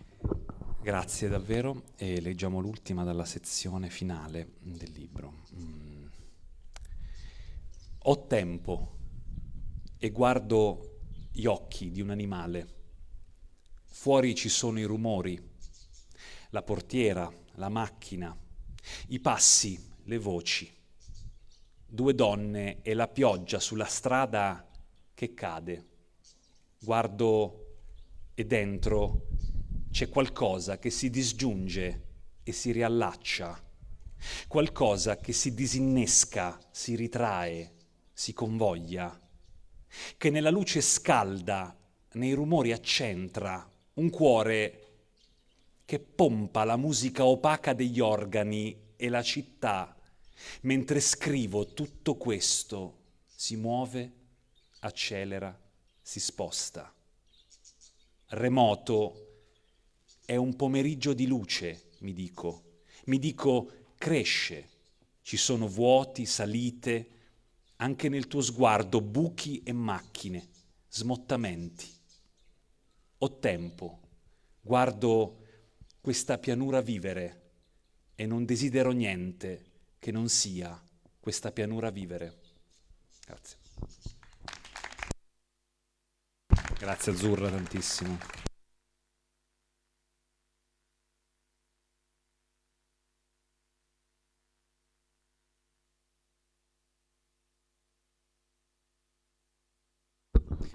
Grazie davvero e leggiamo l'ultima dalla sezione finale del libro. Ho tempo e guardo gli occhi di un animale. Fuori ci sono i rumori, la portiera, la macchina, i passi, le voci. 2 donne e la pioggia sulla strada che cade. Guardo e dentro c'è qualcosa che si disgiunge e si riallaccia, qualcosa che si disinnesca, si ritrae, si convoglia, che nella luce scalda, nei rumori accentra, un cuore che pompa la musica opaca degli organi e la città. Mentre scrivo tutto questo si muove, accelera, si sposta. Remoto è un pomeriggio di luce, mi dico cresce, ci sono vuoti, salite, anche nel tuo sguardo buchi e macchine, smottamenti. Ho tempo, guardo questa pianura vivere e non desidero niente che non sia questa pianura vivere. Grazie. Grazie Azzurra tantissimo.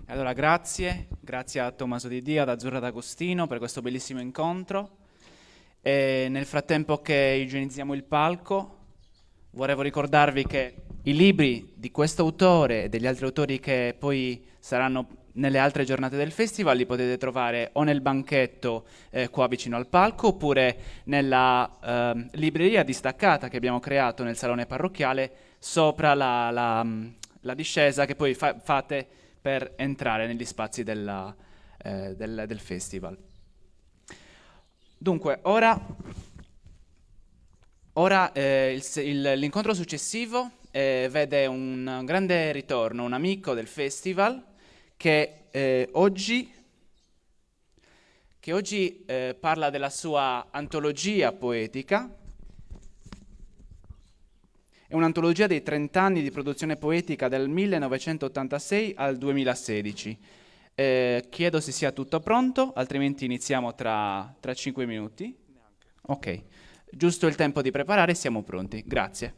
Allora, grazie a Tommaso Di Dio, ad Azzurra D'Agostino per questo bellissimo incontro. E nel frattempo che igienizziamo il palco, vorrei ricordarvi che i libri di questo autore e degli altri autori che poi saranno nelle altre giornate del festival li potete trovare o nel banchetto qua vicino al palco oppure nella libreria distaccata che abbiamo creato nel salone parrocchiale sopra la discesa che poi fate per entrare negli spazi del festival. Dunque, ora l'incontro successivo vede un grande ritorno, un amico del festival che oggi parla della sua antologia poetica. È un'antologia dei 30 anni di produzione poetica dal 1986 al 2016. Chiedo se sia tutto pronto, altrimenti iniziamo tra 5 minuti. Ok, giusto il tempo di preparare, siamo pronti. Grazie.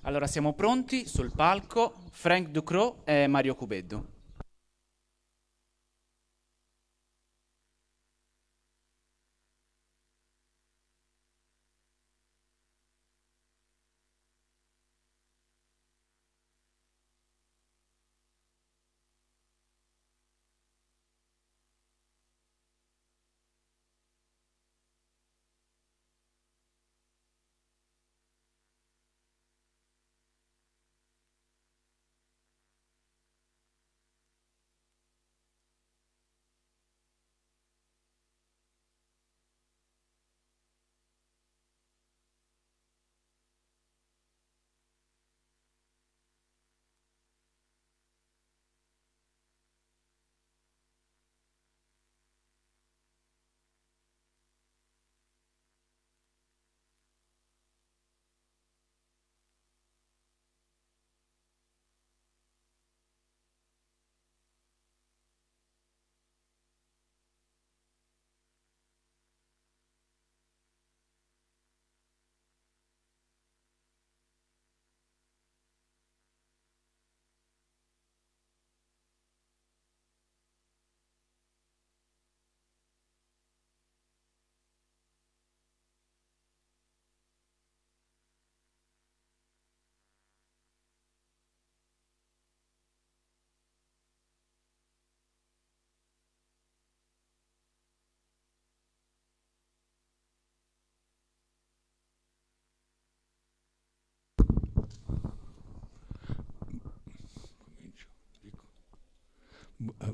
Allora siamo pronti sul palco, Frank Ducrot e Mario Cubeddu.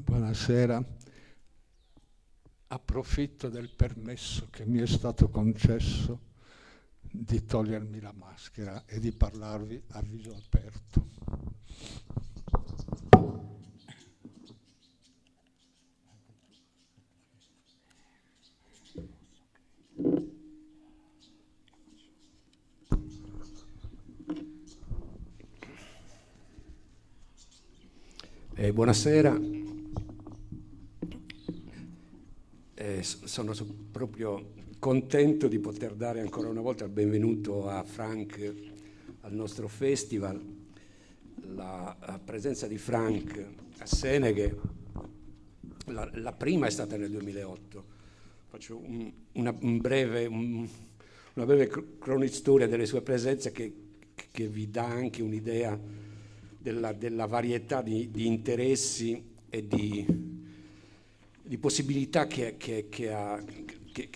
Buonasera, approfitto del permesso che mi è stato concesso di togliermi la maschera e di parlarvi a viso aperto. Buonasera, sono proprio contento di poter dare ancora una volta il benvenuto a Frank al nostro festival. La presenza di Frank a Seneghe, la prima è stata nel 2008. Faccio una breve cronistoria delle sue presenze che vi dà anche un'idea della varietà di interessi e di possibilità che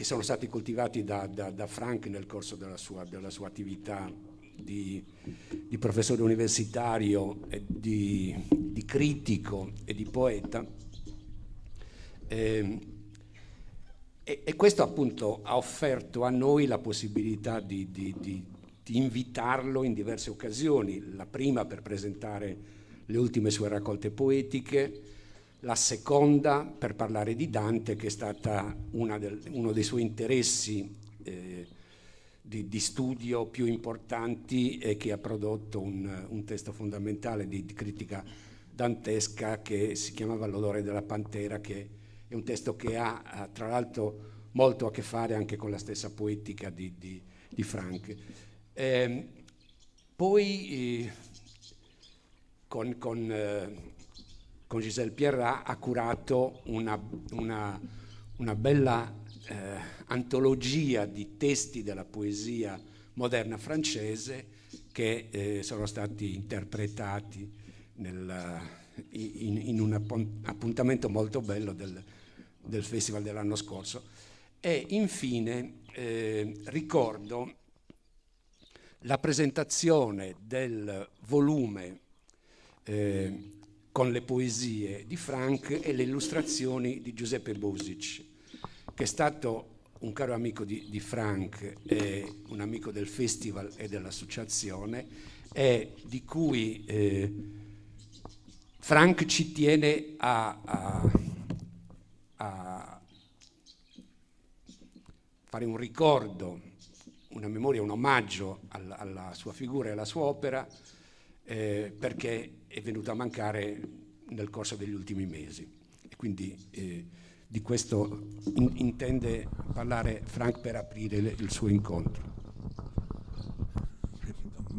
sono stati coltivati da Frank nel corso della sua attività di professore universitario, e di critico e di poeta. E questo appunto ha offerto a noi la possibilità di invitarlo in diverse occasioni, la prima per presentare le ultime sue raccolte poetiche, la seconda per parlare di Dante, che è stata uno dei suoi interessi di studio più importanti e che ha prodotto un testo fondamentale di critica dantesca che si chiamava L'odore della pantera, che è un testo che ha tra l'altro molto a che fare anche con la stessa poetica di Frank. Poi con Gisèle Pierrat ha curato una bella antologia di testi della poesia moderna francese che sono stati interpretati in un appuntamento molto bello del festival dell'anno scorso. E infine ricordo la presentazione del volume con le poesie di Frank e le illustrazioni di Giuseppe Bosic, che è stato un caro amico di Frank e un amico del festival e dell'associazione, e di cui Frank ci tiene a fare un ricordo, una memoria, un omaggio alla sua figura e alla sua opera, perché è venuto a mancare nel corso degli ultimi mesi. E quindi di questo intende parlare Frank per aprire il suo incontro.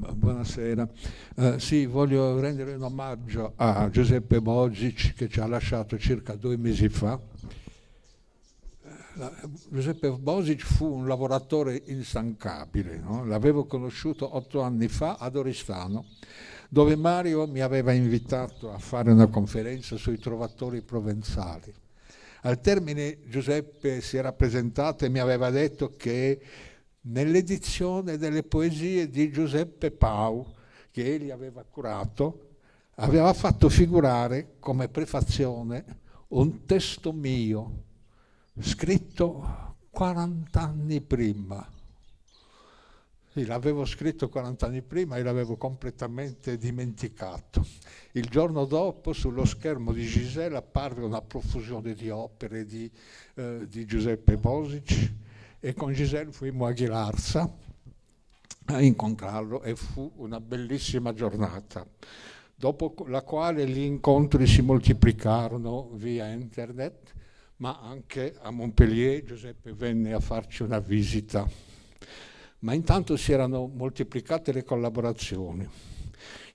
Buonasera. Sì, voglio rendere un omaggio a Giuseppe Bogic, che ci ha lasciato circa 2 mesi fa. Giuseppe Bogic fu un lavoratore instancabile, no? L'avevo conosciuto 8 anni fa ad Oristano, dove Mario mi aveva invitato a fare una conferenza sui trovatori provenzali. Al termine Giuseppe si era presentato e mi aveva detto che nell'edizione delle poesie di Giuseppe Pau, che egli aveva curato, aveva fatto figurare come prefazione un testo mio, scritto 40 anni prima. Sì, l'avevo scritto 40 anni prima e l'avevo completamente dimenticato. Il giorno dopo sullo schermo di Giselle apparve una profusione di opere di Giuseppe Bogic, e con Giselle fuimmo a Ghilarza a incontrarlo e fu una bellissima giornata, dopo la quale gli incontri si moltiplicarono via internet, ma anche a Montpellier Giuseppe venne a farci una visita. Ma intanto si erano moltiplicate le collaborazioni.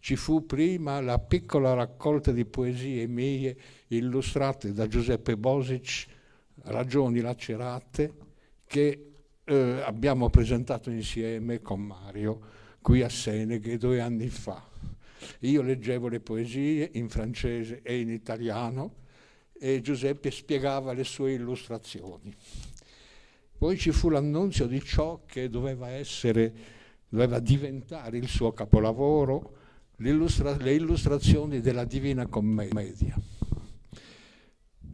Ci fu prima la piccola raccolta di poesie mie illustrate da Giuseppe Bogic, Ragioni lacerate, che abbiamo presentato insieme con Mario qui a Seneghe 2 anni fa. Io leggevo le poesie in francese e in italiano e Giuseppe spiegava le sue illustrazioni. Poi ci fu l'annunzio di ciò che doveva diventare il suo capolavoro, le illustrazioni della Divina Commedia.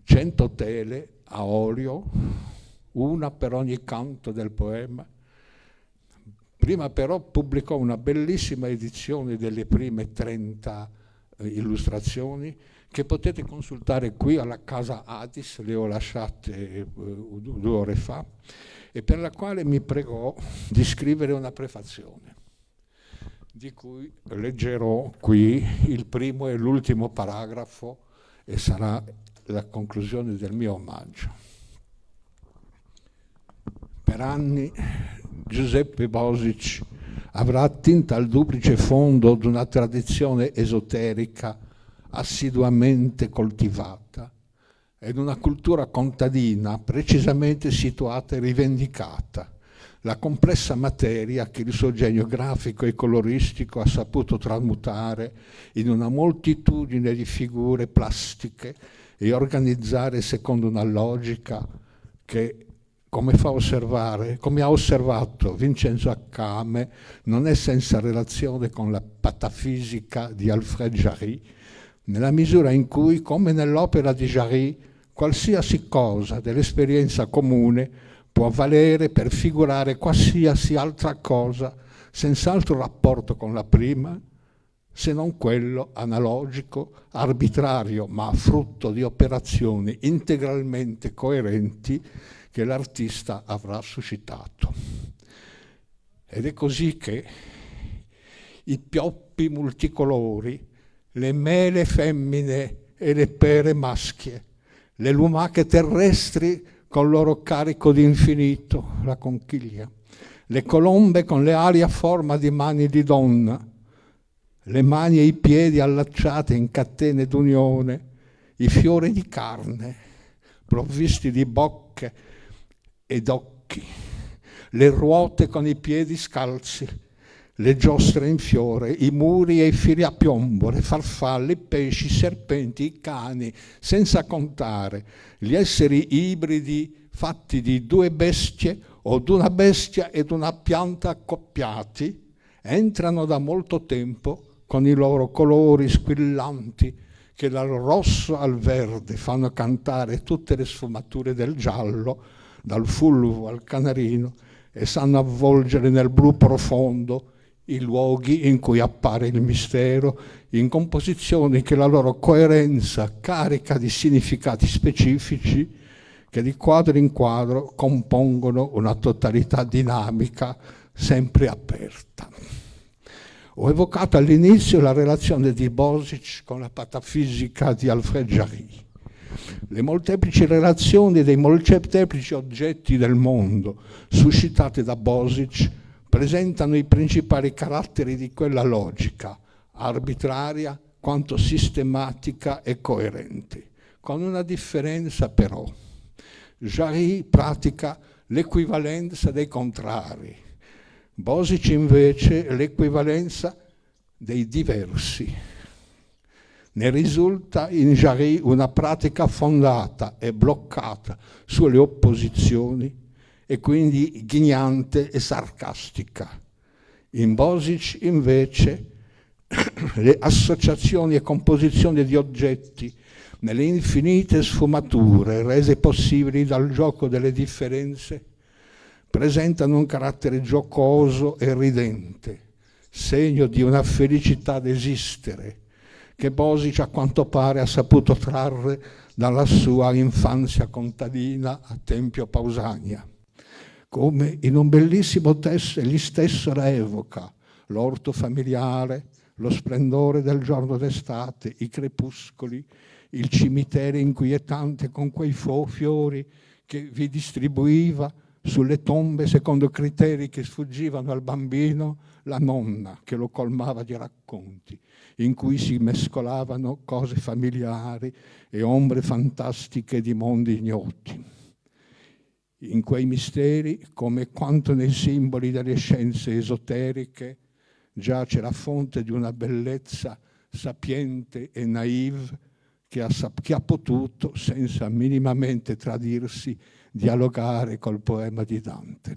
100 tele a olio, una per ogni canto del poema. Prima però pubblicò una bellissima edizione delle prime 30 illustrazioni che potete consultare qui alla Casa Adis, le ho lasciate 2 ore fa, e per la quale mi pregò di scrivere una prefazione, di cui leggerò qui il primo e l'ultimo paragrafo e sarà la conclusione del mio omaggio. Per anni Giuseppe Bogic avrà attinto al duplice fondo di una tradizione esoterica assiduamente coltivata ed una cultura contadina precisamente situata e rivendicata, la complessa materia che il suo genio grafico e coloristico ha saputo tramutare in una moltitudine di figure plastiche e organizzare secondo una logica che, come ha osservato Vincenzo Accame, non è senza relazione con la patafisica di Alfred Jarry, nella misura in cui, come nell'opera di Jarry, qualsiasi cosa dell'esperienza comune può valere per figurare qualsiasi altra cosa senza altro rapporto con la prima, se non quello analogico, arbitrario, ma frutto di operazioni integralmente coerenti che l'artista avrà suscitato. Ed è così che i pioppi multicolori, le mele femmine e le pere maschie, le lumache terrestri con loro carico di infinito, la conchiglia, le colombe con le ali a forma di mani di donna, le mani e i piedi allacciati in catene d'unione, i fiori di carne provvisti di bocche ed occhi, le ruote con i piedi scalzi, le giostre in fiore, i muri e i fili a piombo, le farfalle, i pesci, i serpenti, i cani, senza contare gli esseri ibridi fatti di 2 bestie o d'una bestia ed una pianta accoppiati, entrano da molto tempo con i loro colori squillanti che dal rosso al verde fanno cantare tutte le sfumature del giallo, dal fulvo al canarino, e sanno avvolgere nel blu profondo i luoghi in cui appare il mistero, in composizioni che la loro coerenza carica di significati specifici che di quadro in quadro compongono una totalità dinamica sempre aperta. Ho evocato all'inizio la relazione di Bogic con la patafisica di Alfred Jarry. Le molteplici relazioni dei molteplici oggetti del mondo suscitate da Bogic presentano i principali caratteri di quella logica, arbitraria quanto sistematica e coerente, con una differenza però. Jarry pratica l'equivalenza dei contrari, Božič invece l'equivalenza dei diversi. Ne risulta in Jarry una pratica fondata e bloccata sulle opposizioni e quindi ghignante e sarcastica. In Božič invece le associazioni e composizioni di oggetti nelle infinite sfumature rese possibili dal gioco delle differenze presentano un carattere giocoso e ridente, segno di una felicità d'esistere che Božič a quanto pare ha saputo trarre dalla sua infanzia contadina a Tempio Pausania. Come in un bellissimo testo egli stesso revoca l'orto familiare, lo splendore del giorno d'estate, i crepuscoli, il cimitero inquietante con quei fiori che vi distribuiva sulle tombe secondo criteri che sfuggivano al bambino, la nonna che lo colmava di racconti, in cui si mescolavano cose familiari e ombre fantastiche di mondi ignoti. In quei misteri, come quanto nei simboli delle scienze esoteriche, giace la fonte di una bellezza sapiente e naïve che ha potuto, senza minimamente tradirsi, dialogare col poema di Dante.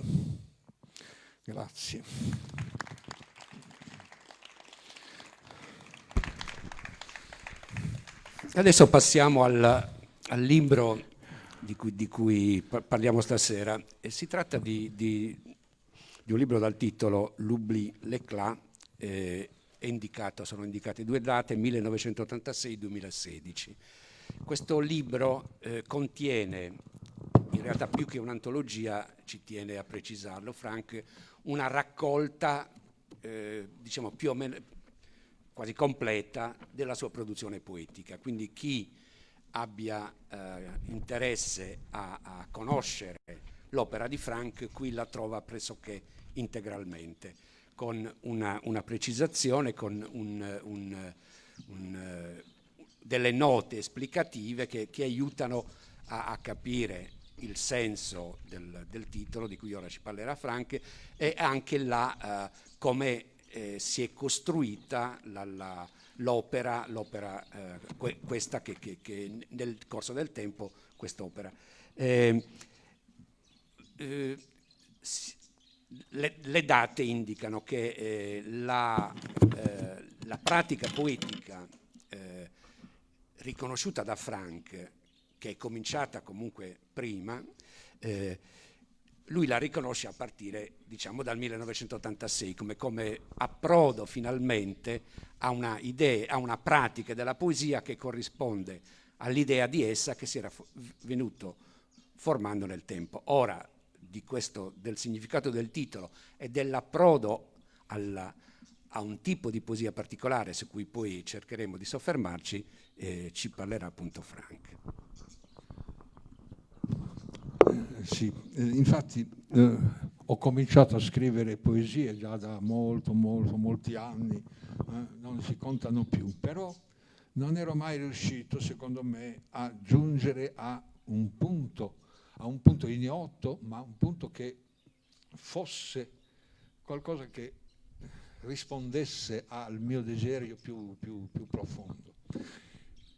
Grazie. Adesso passiamo al libro di cui parliamo stasera. E si tratta di un libro dal titolo L'oubli, l'éclat, sono indicate due date, 1986-2016. Questo libro contiene, in realtà più che un'antologia, ci tiene a precisarlo Frank, una raccolta diciamo più o meno quasi completa della sua produzione poetica. Quindi chi abbia interesse a conoscere l'opera di Frank qui la trova pressoché integralmente, con una precisazione, con delle note esplicative che aiutano a capire il senso del titolo, di cui ora ci parlerà Frank, e anche come si è costruita l'opera questa che nel corso del tempo quest'opera. Le date indicano che la pratica poetica riconosciuta da Frank, che è cominciata comunque prima, lui la riconosce a partire, diciamo, dal 1986 come approdo finalmente a una idea, a una pratica della poesia che corrisponde all'idea di essa che si era venuto formando nel tempo. Ora, del significato del titolo e dell'approdo a un tipo di poesia particolare su cui poi cercheremo di soffermarci, ci parlerà appunto Frank. Sì, infatti ho cominciato a scrivere poesie già da molti anni, non si contano più, però non ero mai riuscito, secondo me, a giungere a un punto ignoto, ma un punto che fosse qualcosa che rispondesse al mio desiderio più profondo.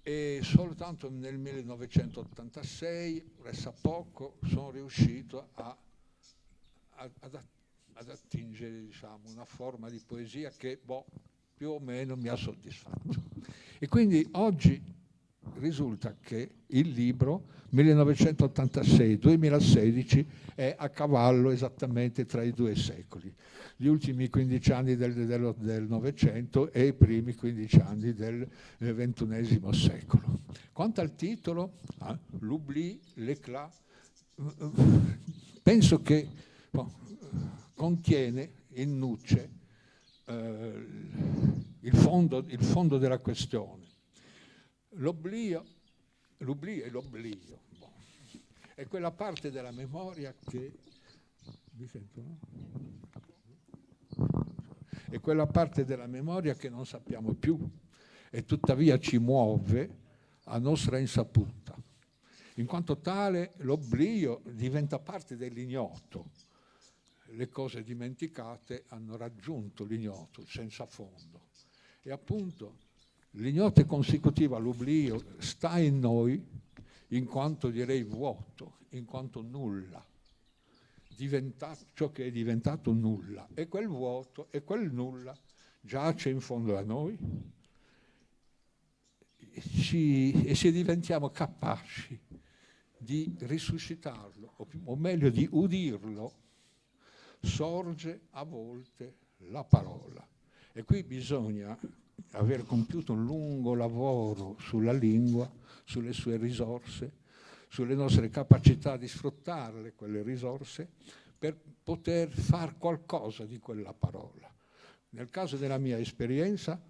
E soltanto nel 1986, pressappoco, sono riuscito ad attingere, diciamo, una forma di poesia che più o meno mi ha soddisfatto. E quindi oggi risulta che il libro 1986-2016 è a cavallo esattamente tra i due secoli, gli ultimi 15 anni del Novecento e i primi 15 anni del XXI secolo. Quanto al titolo, L'oubli, l'éclat, penso che contiene in nuce il fondo della questione. L'oblio e l'oblio è quella parte della memoria che... Mi sento, no? è quella parte della memoria che non sappiamo più e tuttavia ci muove a nostra insaputa. In quanto tale, l'oblio diventa parte dell'ignoto. Le cose dimenticate hanno raggiunto l'ignoto senza fondo. E appunto l'ignoto è consecutivo all'oblio, sta in noi in quanto direi vuoto, in quanto nulla. Ciò che è diventato nulla. E quel vuoto e quel nulla giace in fondo a noi e se diventiamo capaci di risuscitarlo, o meglio di udirlo, sorge a volte la parola. E qui bisogna aver compiuto un lungo lavoro sulla lingua, sulle sue risorse, sulle nostre capacità di sfruttarle, quelle risorse, per poter far qualcosa di quella parola. Nel caso della mia esperienza,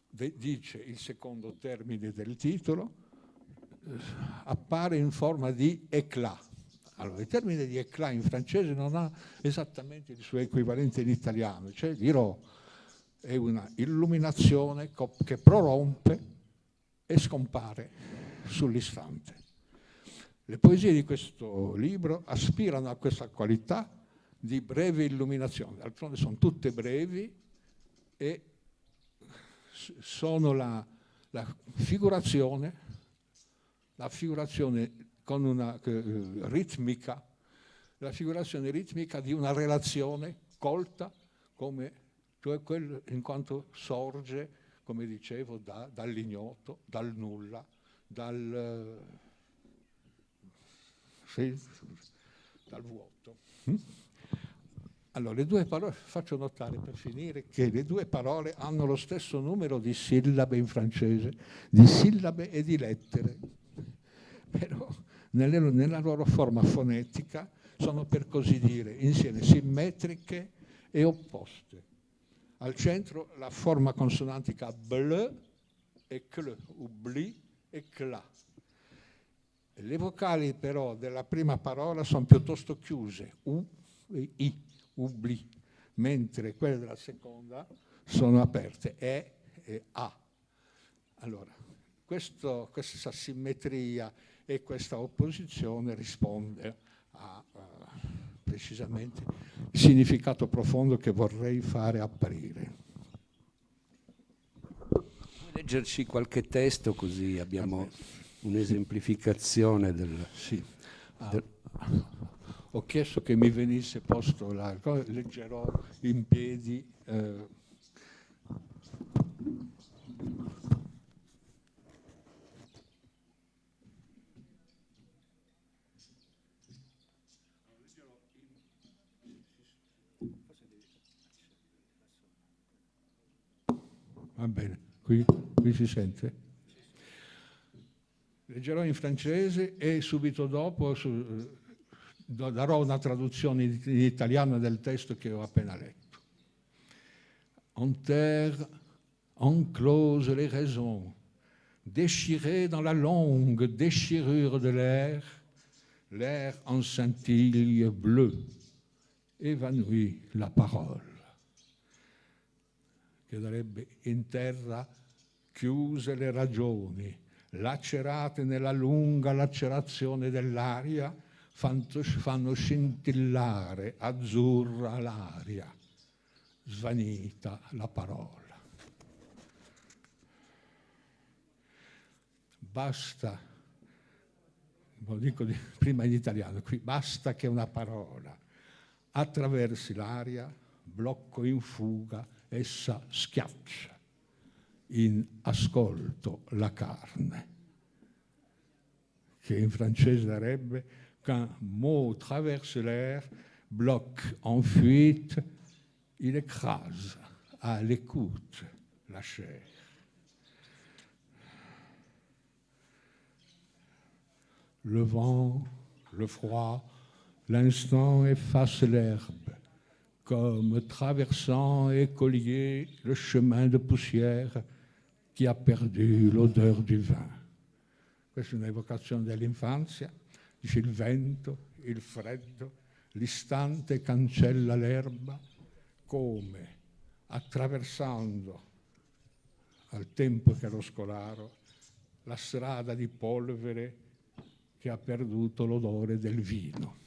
dice il secondo termine del titolo, appare in forma di éclat. Allora, il termine di éclat in francese non ha esattamente il suo equivalente in italiano, cioè dirò è una illuminazione che prorompe e scompare sull'istante. Le poesie di questo libro aspirano a questa qualità di breve illuminazione, d'altronde sono tutte brevi e sono la figurazione con una ritmica, la figurazione ritmica di una relazione colta come cioè in quanto sorge, come dicevo, dall'ignoto, dal nulla, dal vuoto. Allora, le due parole, faccio notare per finire che le due parole hanno lo stesso numero di sillabe in francese, di sillabe e di lettere, però nella loro forma fonetica sono, per così dire, insieme simmetriche e opposte. Al centro la forma consonantica bleu e cl, oubli e cla. Le vocali però della prima parola sono piuttosto chiuse, u e i, oubli, mentre quelle della seconda sono aperte, e a. Allora, questa simmetria e questa opposizione risponde a precisamente il significato profondo che vorrei fare apparire. Vuoi leggerci qualche testo così abbiamo un'esemplificazione del... Sì. Ho chiesto che mi venisse posto là, leggerò in piedi. Va bene, qui si sente? Leggerò in francese e subito dopo darò una traduzione in italiano del testo che ho appena letto. En terre enclose les raisons, déchirées dans la longue déchirure de l'air en scintille bleue, évanouit la parole. Che darebbe in terra chiuse le ragioni, lacerate nella lunga lacerazione dell'aria, fanno scintillare azzurra l'aria, svanita la parola. Basta, lo dico prima in italiano, qui basta che una parola attraversi l'aria, blocco in fuga, essa schiaccia in ascolto la carne, che in francese darebbe qu'un mot traverse l'air, bloque en fuite, il écrase à l'écoute la chair. Le vent, le froid, l'instant efface l'herbe, comme traversant écolier le chemin de poussière qui a perdu l'odeur du vin. Questa è un'evocazione dell'infanzia, dice il vento, il freddo, l'istante cancella l'erba come attraversando al tempo che ero scolaro la strada di polvere che ha perduto l'odore del vino.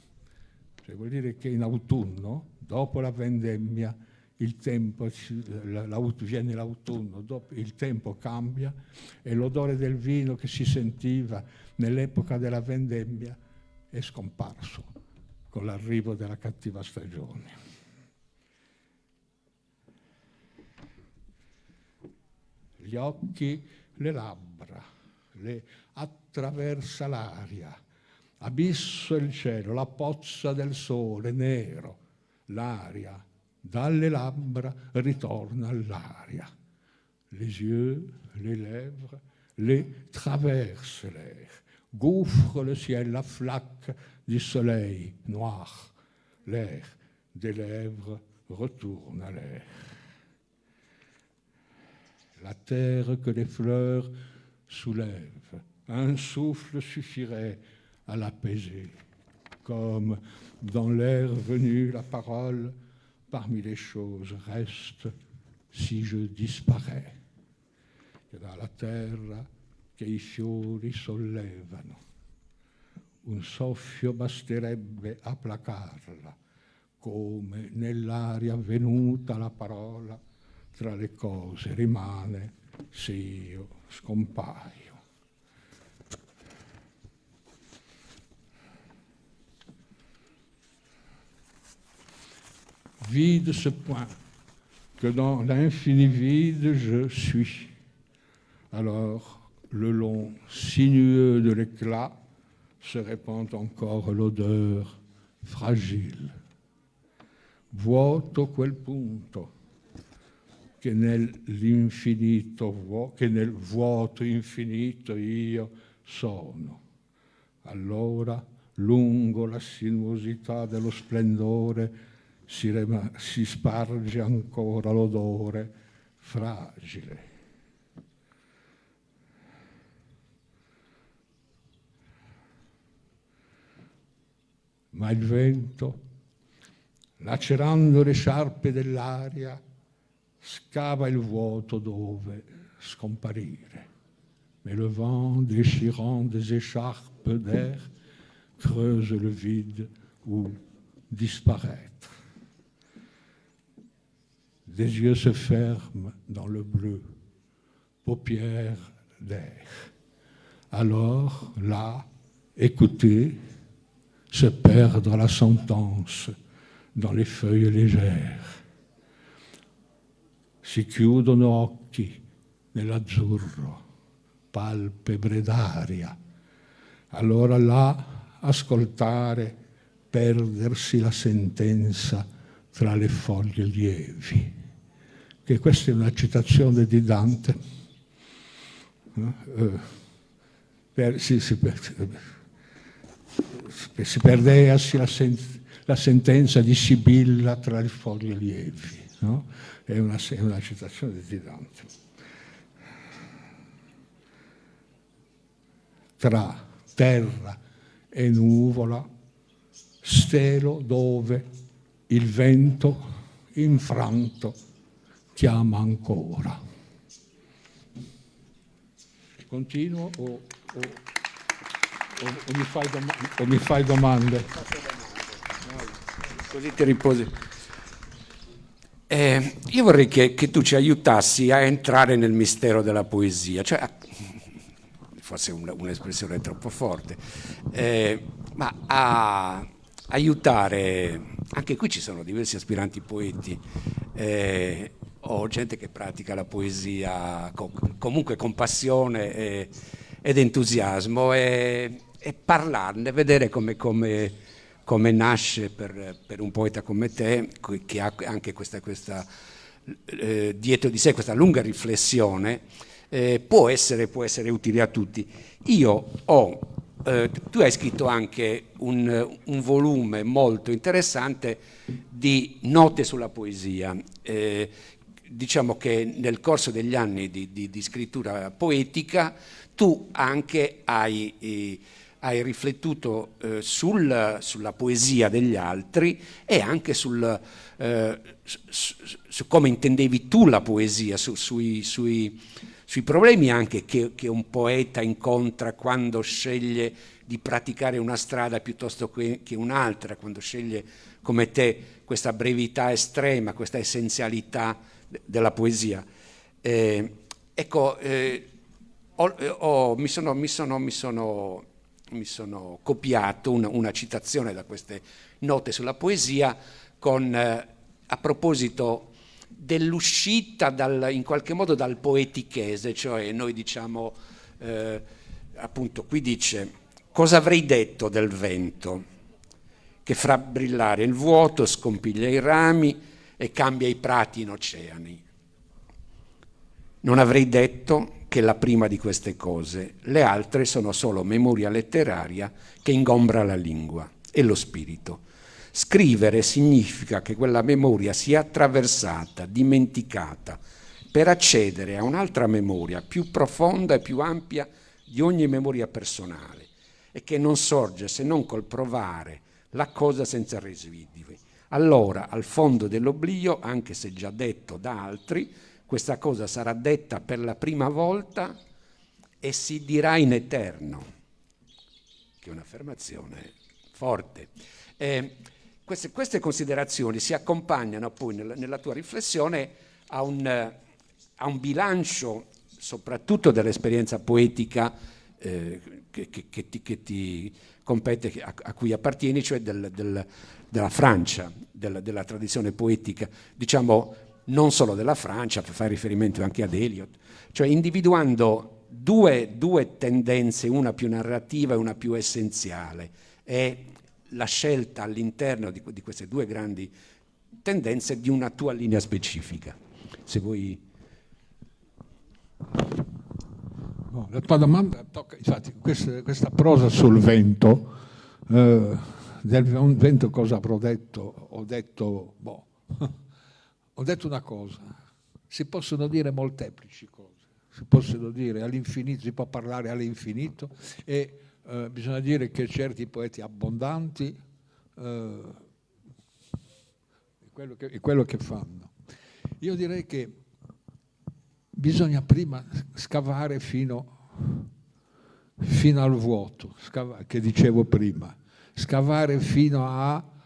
Cioè, vuol dire che in autunno, dopo la vendemmia, il tempo, viene l'autunno, dopo il tempo cambia e l'odore del vino che si sentiva nell'epoca della vendemmia è scomparso con l'arrivo della cattiva stagione. Gli occhi, le labbra, le attraversa l'aria, abisso il cielo, la pozza del sole nero, l'aria dalle labbra ritorna all'aria. Les yeux, les lèvres, les traversent l'air, gouffre le ciel, la flaque du soleil noir, l'air des lèvres retourne à l'air. La terre que les fleurs soulèvent, un souffle suffirait à l'apaiser, comme dans l'air venu la parole parmi les choses reste si je disparais. E dalla terra che i fiori sollevano, un soffio basterebbe a placarla, come nell'aria venuta la parola tra le cose rimane se io scompaio. Vide ce point, que dans l'infini vide je suis. Alors le long sinueux de l'éclat se répand encore l'odeur fragile. Vuoto quel punto che nell'infinito, che nel vuoto infinito io sono. Allora lungo la sinuosità dello splendore si sparge ancora l'odore fragile. Ma il vento, lacerando le sciarpe dell'aria, scava il vuoto dove scomparire. Mais le vent, déchirant des écharpes d'air, creuse le vide où disparaître. Des yeux se ferment dans le bleu, paupières d'air. Alors, là, écouter, se perdre la sentence dans les feuilles légères. Si chiudono occhi nell'azzurro, palpebre d'aria. Allora là, ascoltare, perdersi la sentenza tra le foglie lievi. Che questa è una citazione di Dante. Si perdeasi la sentenza di Sibilla tra le foglie lievi. No? È una citazione di Dante. Tra terra e nuvola, stelo dove il vento infranto chiama ancora. Continuo o mi fai domande? Così ti riposi. Io vorrei che tu ci aiutassi a entrare nel mistero della poesia, cioè forse un'espressione troppo forte, ma a aiutare, anche qui ci sono diversi aspiranti poeti, o gente che pratica la poesia comunque con passione ed entusiasmo, e parlarne, vedere come nasce per un poeta come te, che ha anche questa dietro di sé questa lunga riflessione, può essere utile a tutti. Tu hai scritto anche un volume molto interessante di note sulla poesia. Diciamo che nel corso degli anni di scrittura poetica tu anche hai hai riflettuto sulla poesia degli altri e anche su come intendevi tu la poesia, sui problemi anche che un poeta incontra quando sceglie di praticare una strada piuttosto che un'altra, quando sceglie come te questa brevità estrema, questa essenzialità della poesia. Mi sono copiato una citazione da queste note sulla poesia a proposito dell'uscita in qualche modo dal poetichese, cioè noi diciamo, appunto qui dice: cosa avrei detto del vento che fa brillare il vuoto, scompiglia i rami e cambia i prati in oceani? Non avrei detto che la prima di queste cose, le altre sono solo memoria letteraria che ingombra la lingua e lo spirito. Scrivere significa che quella memoria sia attraversata, dimenticata, per accedere a un'altra memoria più profonda e più ampia di ogni memoria personale, e che non sorge se non col provare la cosa senza residui. Allora, al fondo dell'oblio, anche se già detto da altri, questa cosa sarà detta per la prima volta e si dirà in eterno, che è un'affermazione forte. Queste considerazioni si accompagnano poi nella tua riflessione a un bilancio, soprattutto dell'esperienza poetica che ti compete, a cui appartieni, cioè della Francia, della tradizione poetica, diciamo non solo della Francia, per fare riferimento anche ad Eliot, cioè individuando due tendenze, una più narrativa e una più essenziale, e la scelta all'interno di queste due grandi tendenze di una tua linea specifica. Se vuoi... La tua domanda tocca, infatti, questa prosa sul vento, del vento cosa avrò detto? Ho detto una cosa: si possono dire molteplici cose, si possono dire all'infinito, si può parlare all'infinito, e bisogna dire che certi poeti abbondanti è quello che fanno. Io direi che bisogna prima scavare fino al vuoto, che dicevo prima, scavare fino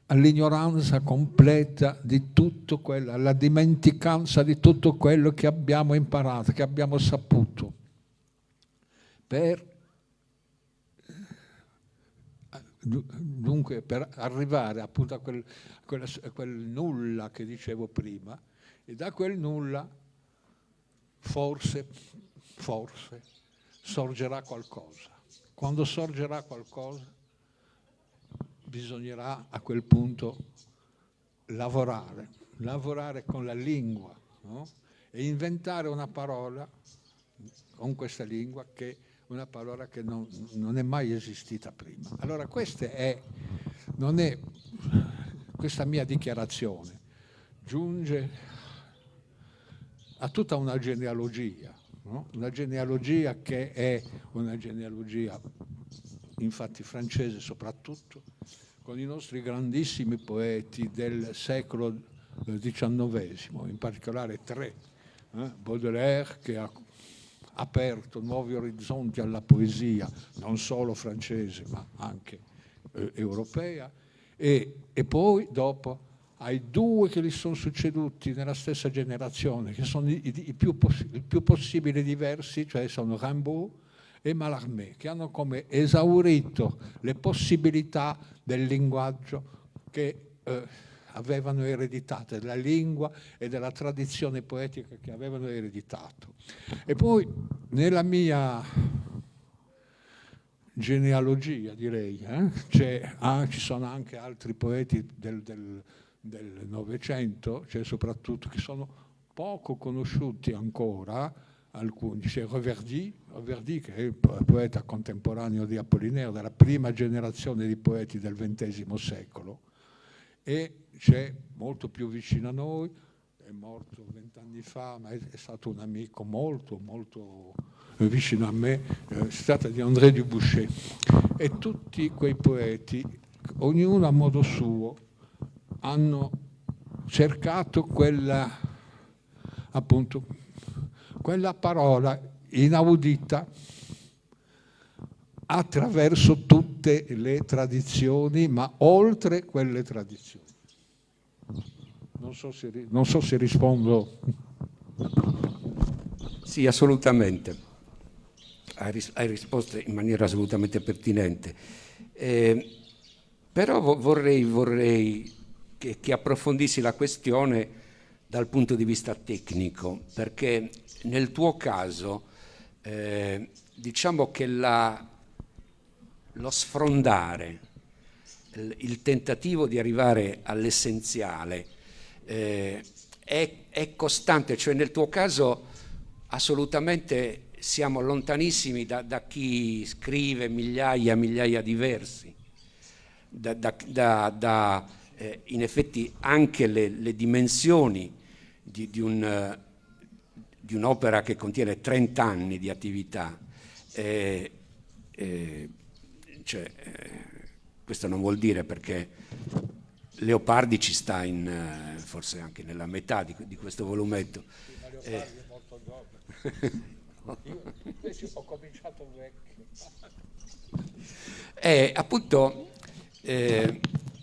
all'ignoranza completa di tutto quello, alla dimenticanza di tutto quello che abbiamo imparato, che abbiamo saputo, dunque per arrivare appunto a quel nulla che dicevo prima, e da quel nulla forse sorgerà qualcosa. Quando sorgerà qualcosa bisognerà a quel punto lavorare con la lingua, no? E inventare una parola con questa lingua, che una parola che non è mai esistita prima. Allora questa mia dichiarazione giunge a tutta una genealogia, no? Una genealogia che è una genealogia, infatti francese soprattutto, con i nostri grandissimi poeti del secolo XIX, in particolare tre, Baudelaire, che ha aperto nuovi orizzonti alla poesia, non solo francese ma anche europea, e poi dopo ai due che gli sono succeduti nella stessa generazione, che sono il più possibile diversi, cioè sono Rimbaud e Mallarmé, che hanno come esaurito le possibilità del linguaggio che avevano ereditato, della lingua e della tradizione poetica che avevano ereditato. E poi nella mia genealogia, direi, ci sono anche altri poeti del Novecento, cioè soprattutto, che sono poco conosciuti ancora, alcuni. C'è Reverdy, che è il poeta contemporaneo di Apollinaire, della prima generazione di poeti del XX secolo, e c'è molto più vicino a noi, è morto 20 anni fa, ma è stato un amico molto molto vicino a me, si tratta di André Dubouché, e tutti quei poeti, ognuno a modo suo, hanno cercato quella parola inaudita attraverso tutte le tradizioni, ma oltre quelle tradizioni. Non so se rispondo. Sì, assolutamente. Hai risposto in maniera assolutamente pertinente. Però vorrei che approfondissi la questione dal punto di vista tecnico, perché nel tuo caso diciamo che lo sfrondare, il tentativo di arrivare all'essenziale è costante, cioè nel tuo caso assolutamente siamo lontanissimi da chi scrive migliaia e migliaia di versi, in effetti anche le dimensioni di un'opera che contiene 30 anni di attività, questo non vuol dire, perché Leopardi ci sta forse anche nella metà di questo volumetto. Leopardi è molto giovane. Io invece ho cominciato vecchio. Appunto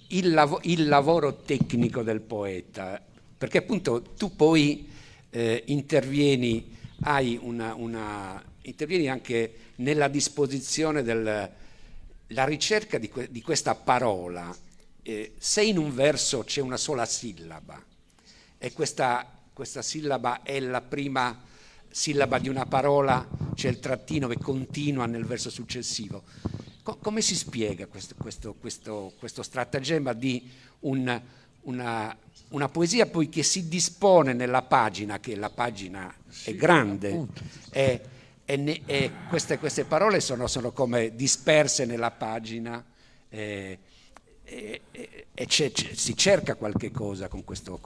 il lavoro tecnico del poeta, perché appunto tu poi intervieni anche nella disposizione la ricerca di questa parola. Se in un verso c'è una sola sillaba e questa sillaba è la prima sillaba di una parola, c'è il trattino che continua nel verso successivo, come si spiega questo stratagemma di una poesia poi che si dispone nella pagina, che la pagina è grande, e queste parole sono come disperse nella pagina, e si cerca qualche cosa con questo.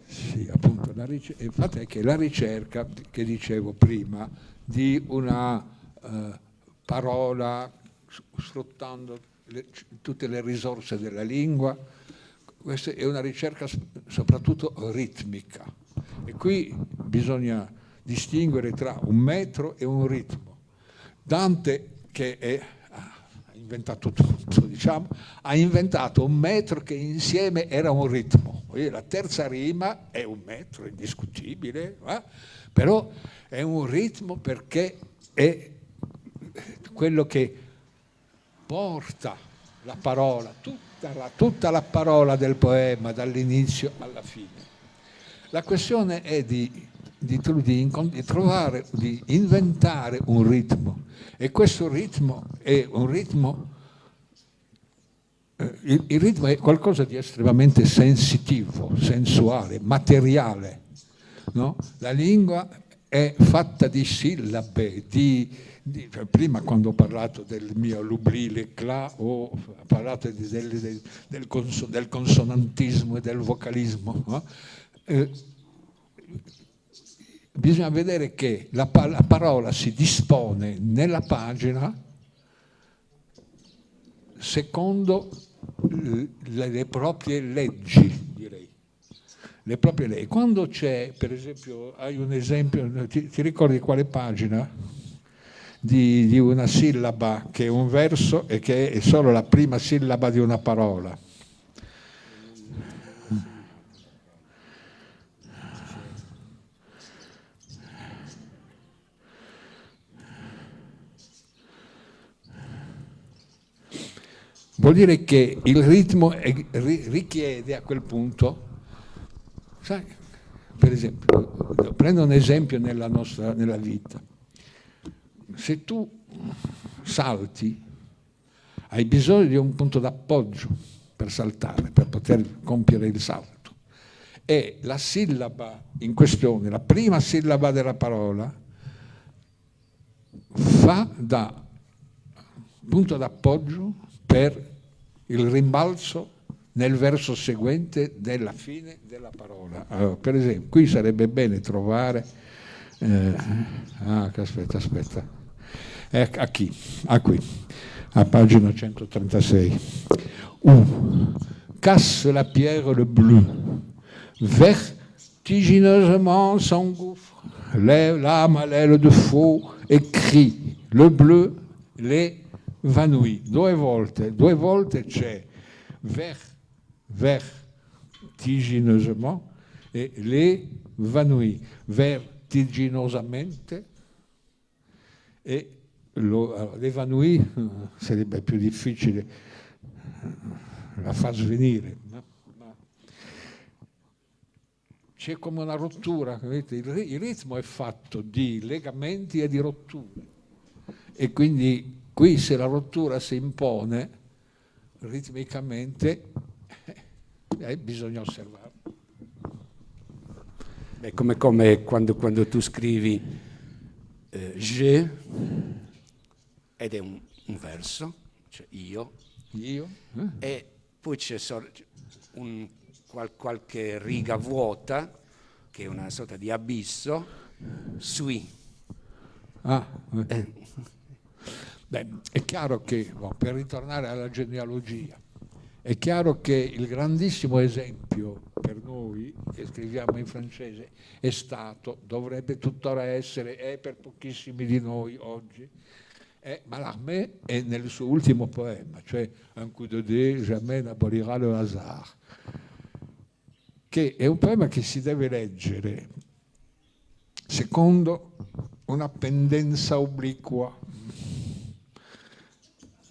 Sì, appunto, il fatto è che la ricerca, che dicevo prima, di una parola sfruttando tutte le risorse della lingua, questa è una ricerca soprattutto ritmica, e qui bisogna distinguere tra un metro e un ritmo. Dante, che ha inventato tutto, diciamo, ha inventato un metro che insieme era un ritmo. La terza rima è un metro, indiscutibile, però è un ritmo perché è quello che porta la parola, tutta la parola del poema, dall'inizio alla fine. La questione è di inventare un ritmo, e questo ritmo è un ritmo. Il ritmo è qualcosa di estremamente sensitivo, sensuale, materiale, no? La lingua è fatta di sillabe, cioè prima, quando ho parlato del mio l'oubli, l'éclat, ho parlato del consonantismo e del vocalismo, no? Bisogna vedere che la parola si dispone nella pagina secondo le proprie leggi, direi. Le proprie leggi. Quando c'è, per esempio, hai un esempio, ti ricordi quale pagina? Di una sillaba che è un verso e che è solo la prima sillaba di una parola. Vuol dire che il ritmo richiede a quel punto, sai, per esempio, prendo un esempio nella vita. Se tu salti, hai bisogno di un punto d'appoggio per saltare, per poter compiere il salto. E la sillaba in questione, la prima sillaba della parola, fa da punto d'appoggio per il rimbalzo nel verso seguente della fine della parola. Allora, per esempio, qui sarebbe bene trovare Aspetta. Qui, a pagina 136. Casse la pierre le bleu, vertigineusement s'engouffre, lève l'âme à l'aile de faux et crie, le bleu l'évanouit. Due volte c'è vertigineusement e l'évanouit, vertiginosamente e l'évanouit sarebbe più difficile, la fa svenire, ma c'è come una rottura, capite? Il ritmo è fatto di legamenti e di rotture e quindi qui se la rottura si impone ritmicamente bisogna osservare. È come quando tu scrivi je ed è un verso, cioè io e poi c'è qualche riga vuota che è una sorta di abisso sui. Beh, è chiaro che, per ritornare alla genealogia, è chiaro che il grandissimo esempio per noi, che scriviamo in francese, è stato, dovrebbe tuttora essere, è per pochissimi di noi oggi, è Mallarmé è nel suo ultimo poema, cioè Un coup de dé, jamais n'abolira le hasard, che è un poema che si deve leggere secondo una pendenza obliqua,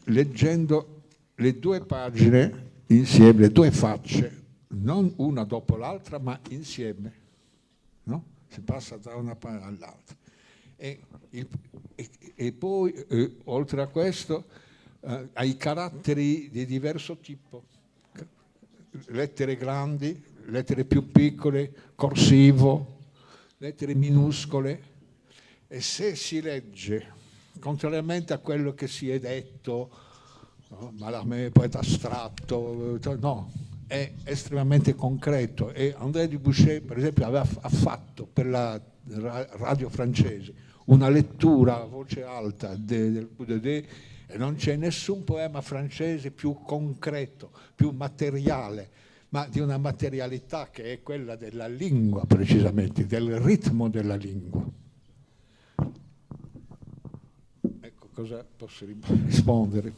leggendo le due pagine insieme, le due facce, non una dopo l'altra, ma insieme, no? Si passa da una parte all'altra. E poi, oltre a questo, ai caratteri di diverso tipo, lettere grandi, lettere più piccole, corsivo, lettere minuscole, e se si legge, contrariamente a quello che si è detto, no? Mallarmé, poeta astratto, no, è estremamente concreto. E André Dubouché, per esempio, ha fatto per la radio francese una lettura a voce alta del Coup de Dé, e non c'è nessun poema francese più concreto, più materiale, ma di una materialità che è quella della lingua, precisamente, del ritmo della lingua. Ecco, cosa posso rispondere?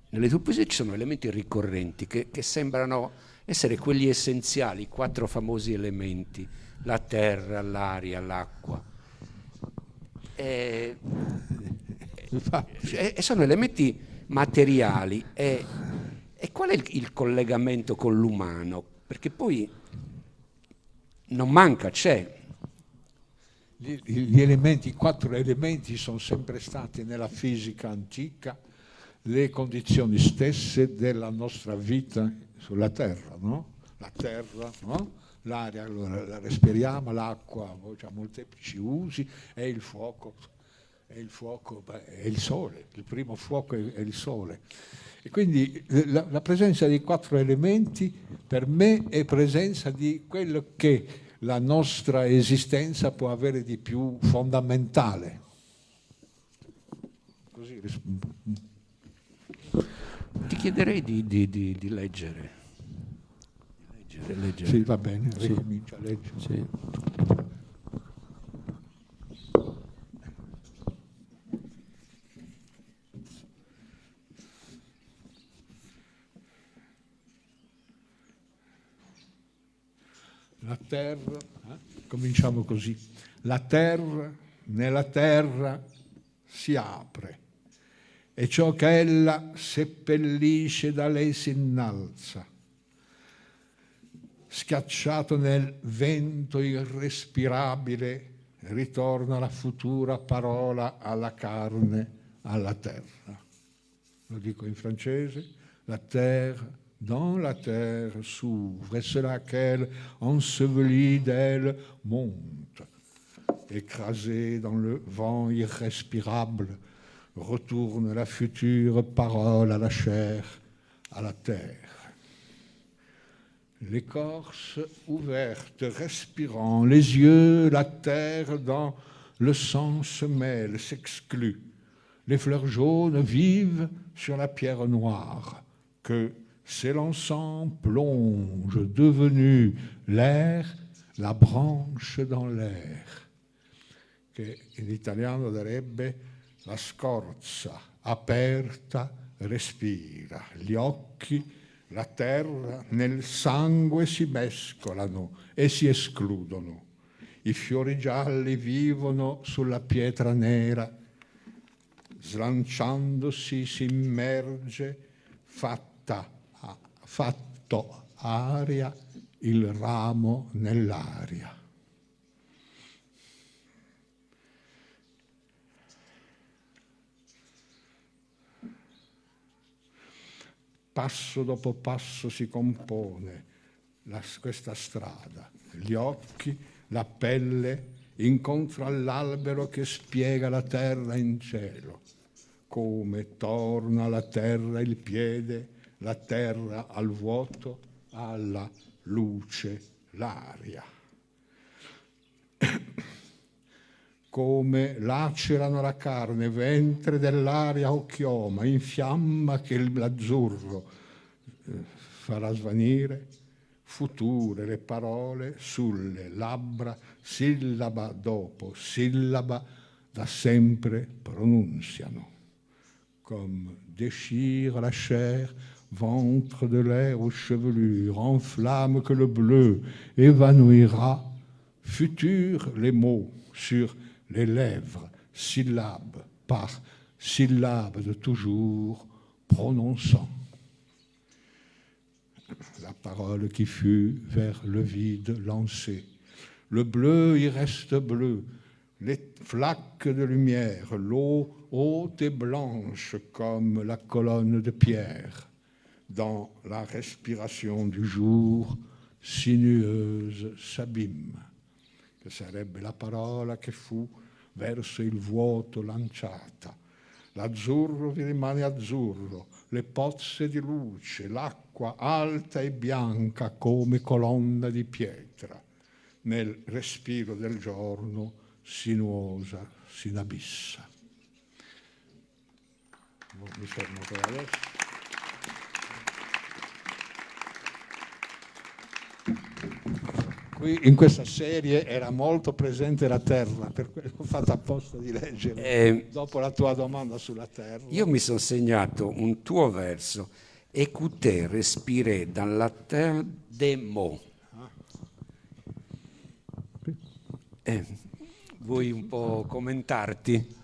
Nelle tue poesie ci sono elementi ricorrenti che sembrano essere quelli essenziali, i 4 famosi elementi: la terra, l'aria, l'acqua. E sono elementi materiali. E qual è il collegamento con l'umano? Perché poi non manca, c'è. Gli elementi, i 4 elementi sono sempre stati nella fisica antica le condizioni stesse della nostra vita sulla Terra, no? La terra, no? L'aria, allora, la respiriamo, l'acqua ha molteplici usi, e il fuoco, è il sole, il primo fuoco è il sole. E quindi la presenza di 4 elementi per me è presenza di quello che la nostra esistenza può avere di più fondamentale. Così. Ti chiederei di leggere. Leggere. Sì, va bene, ricomincia a leggere. Sì. La terra, cominciamo così, la terra nella terra si apre e ciò che ella seppellisce da lei si innalza, schiacciato nel vento irrespirabile, ritorna la futura parola alla carne, alla terra. Lo dico in francese, la terre, dans la terre s'ouvre, et c'est laquelle, ensevelie d'elle, monte, écrasée dans le vent irrespirable, retourne la future parole à la chair, à la terre. L'écorce ouverte, respirant, les yeux, la terre, dans le sang se mêle, s'exclut. Les fleurs jaunes vivent sur la pierre noire, que s'élançant plonge, devenu l'air, la branche dans l'air. Che in italiano darebbe la scorza aperta respira, gli occhi, la terra nel sangue si mescolano e si escludono. I fiori gialli vivono sulla pietra nera, slanciandosi si immerge, fatto aria, il ramo nell'aria. Passo dopo passo si compone questa strada. Gli occhi, la pelle, incontra l'albero che spiega la terra in cielo. Come torna la terra il piede, la terra al vuoto, alla luce, l'aria. Come lacerano la carne, ventre dell'aria o chioma, in fiamma che l'azzurro farà svanire, future le parole sulle labbra, sillaba dopo sillaba, da sempre pronunziano. Comme déchire la chair, ventre de l'air aux chevelures, en flamme que le bleu évanouira, futur les mots sur les lèvres, syllabe par syllabe de toujours prononçant. La parole qui fut vers le vide lancée. Le bleu y reste bleu, les flaques de lumière, l'eau haute et blanche comme la colonne de pierre. Dans la respiration du jour, sinueuse s'abîme. Che sarebbe la parola che fu verso il vuoto lanciata. L'azzurro vi rimane azzurro, le pozze di luce, l'acqua alta e bianca come colonna di pietra. Nel respiro del giorno sinuosa s'inabissa. Mi fermo per adesso. Qui in questa serie era molto presente la terra, per cui ho fatto apposta di leggere dopo la tua domanda sulla terra. Io mi sono segnato un tuo verso: écoutez, respirez dans la terre des mots. Vuoi un po' commentarti?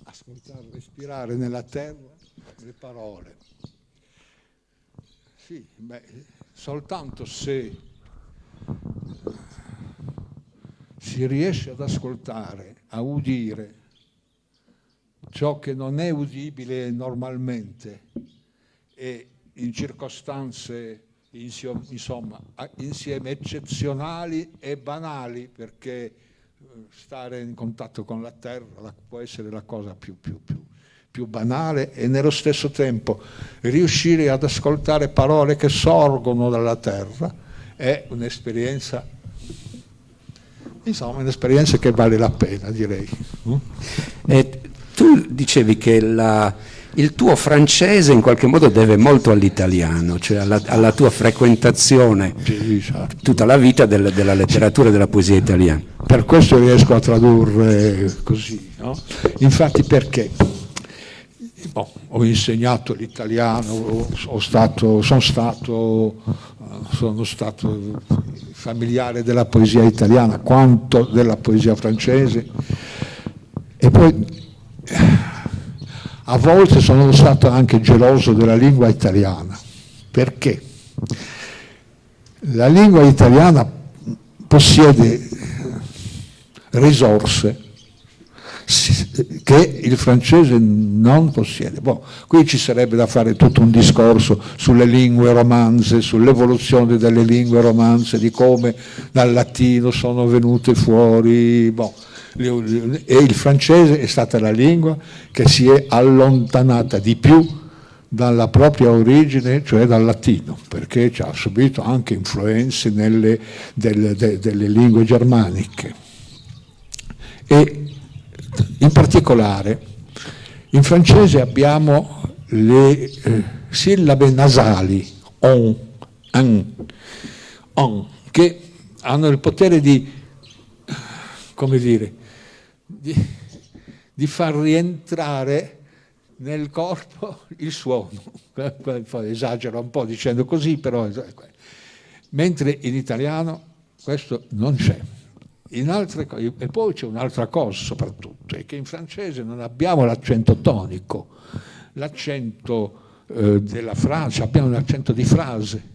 Ascoltare, respirare nella terra le parole. Sì, soltanto se si riesce ad ascoltare, a udire ciò che non è udibile normalmente e in circostanze insomma insieme eccezionali e banali, perché stare in contatto con la terra può essere la cosa più banale, e nello stesso tempo riuscire ad ascoltare parole che sorgono dalla terra è un'esperienza, insomma, un'esperienza che vale la pena, direi. Tu dicevi che il tuo francese in qualche modo deve molto all'italiano, cioè alla tua frequentazione tutta la vita della letteratura e della poesia italiana. Per questo riesco a tradurre così, no? Infatti, perché ho insegnato l'italiano, sono stato familiare della poesia italiana quanto della poesia francese, e poi a volte sono stato anche geloso della lingua italiana, perché la lingua italiana possiede risorse che il francese non possiede. Qui ci sarebbe da fare tutto un discorso sulle lingue romanze, sull'evoluzione delle lingue romanze, di come dal latino sono venute fuori. E il francese è stata la lingua che si è allontanata di più dalla propria origine, cioè dal latino, perché ha subito anche influenze delle lingue germaniche. E in particolare in francese abbiamo le sillabe nasali on, on, che hanno il potere di, come dire, di far rientrare nel corpo il suono. Esagero un po' dicendo così, però mentre in italiano questo non c'è. E poi c'è un'altra cosa soprattutto, è che in francese non abbiamo l'accento tonico, l'accento della frase, abbiamo un accento di frase,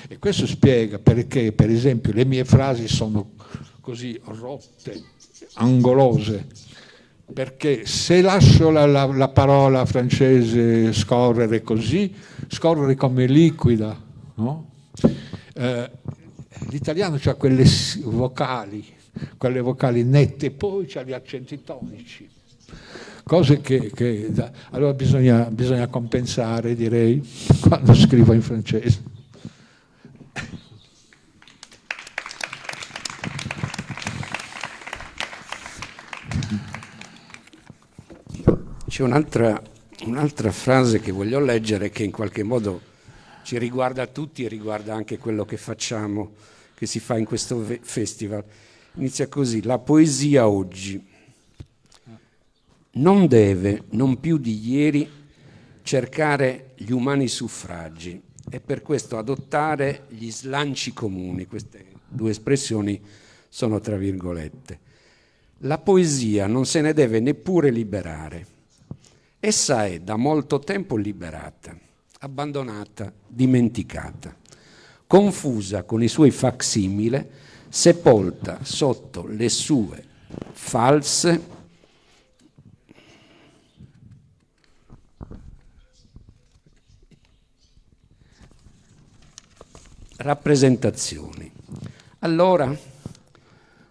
e questo spiega perché, per esempio, le mie frasi sono così rotte, angolose, perché se lascio la parola francese scorrere così, scorrere come liquida, no? L'italiano ha quelle vocali nette, e poi c'ha gli accenti tonici, cose che allora bisogna compensare, direi, quando scrivo in francese. C'è un'altra frase che voglio leggere, che in qualche modo ci riguarda tutti e riguarda anche quello che facciamo, che si fa in questo festival. Inizia così: la poesia oggi non deve, non più di ieri, cercare gli umani suffragi e per questo adottare gli slanci comuni. Queste due espressioni sono tra virgolette. La poesia non se ne deve neppure liberare. Essa è da molto tempo liberata, abbandonata, dimenticata, confusa con i suoi facsimile, sepolta sotto le sue false rappresentazioni. Allora,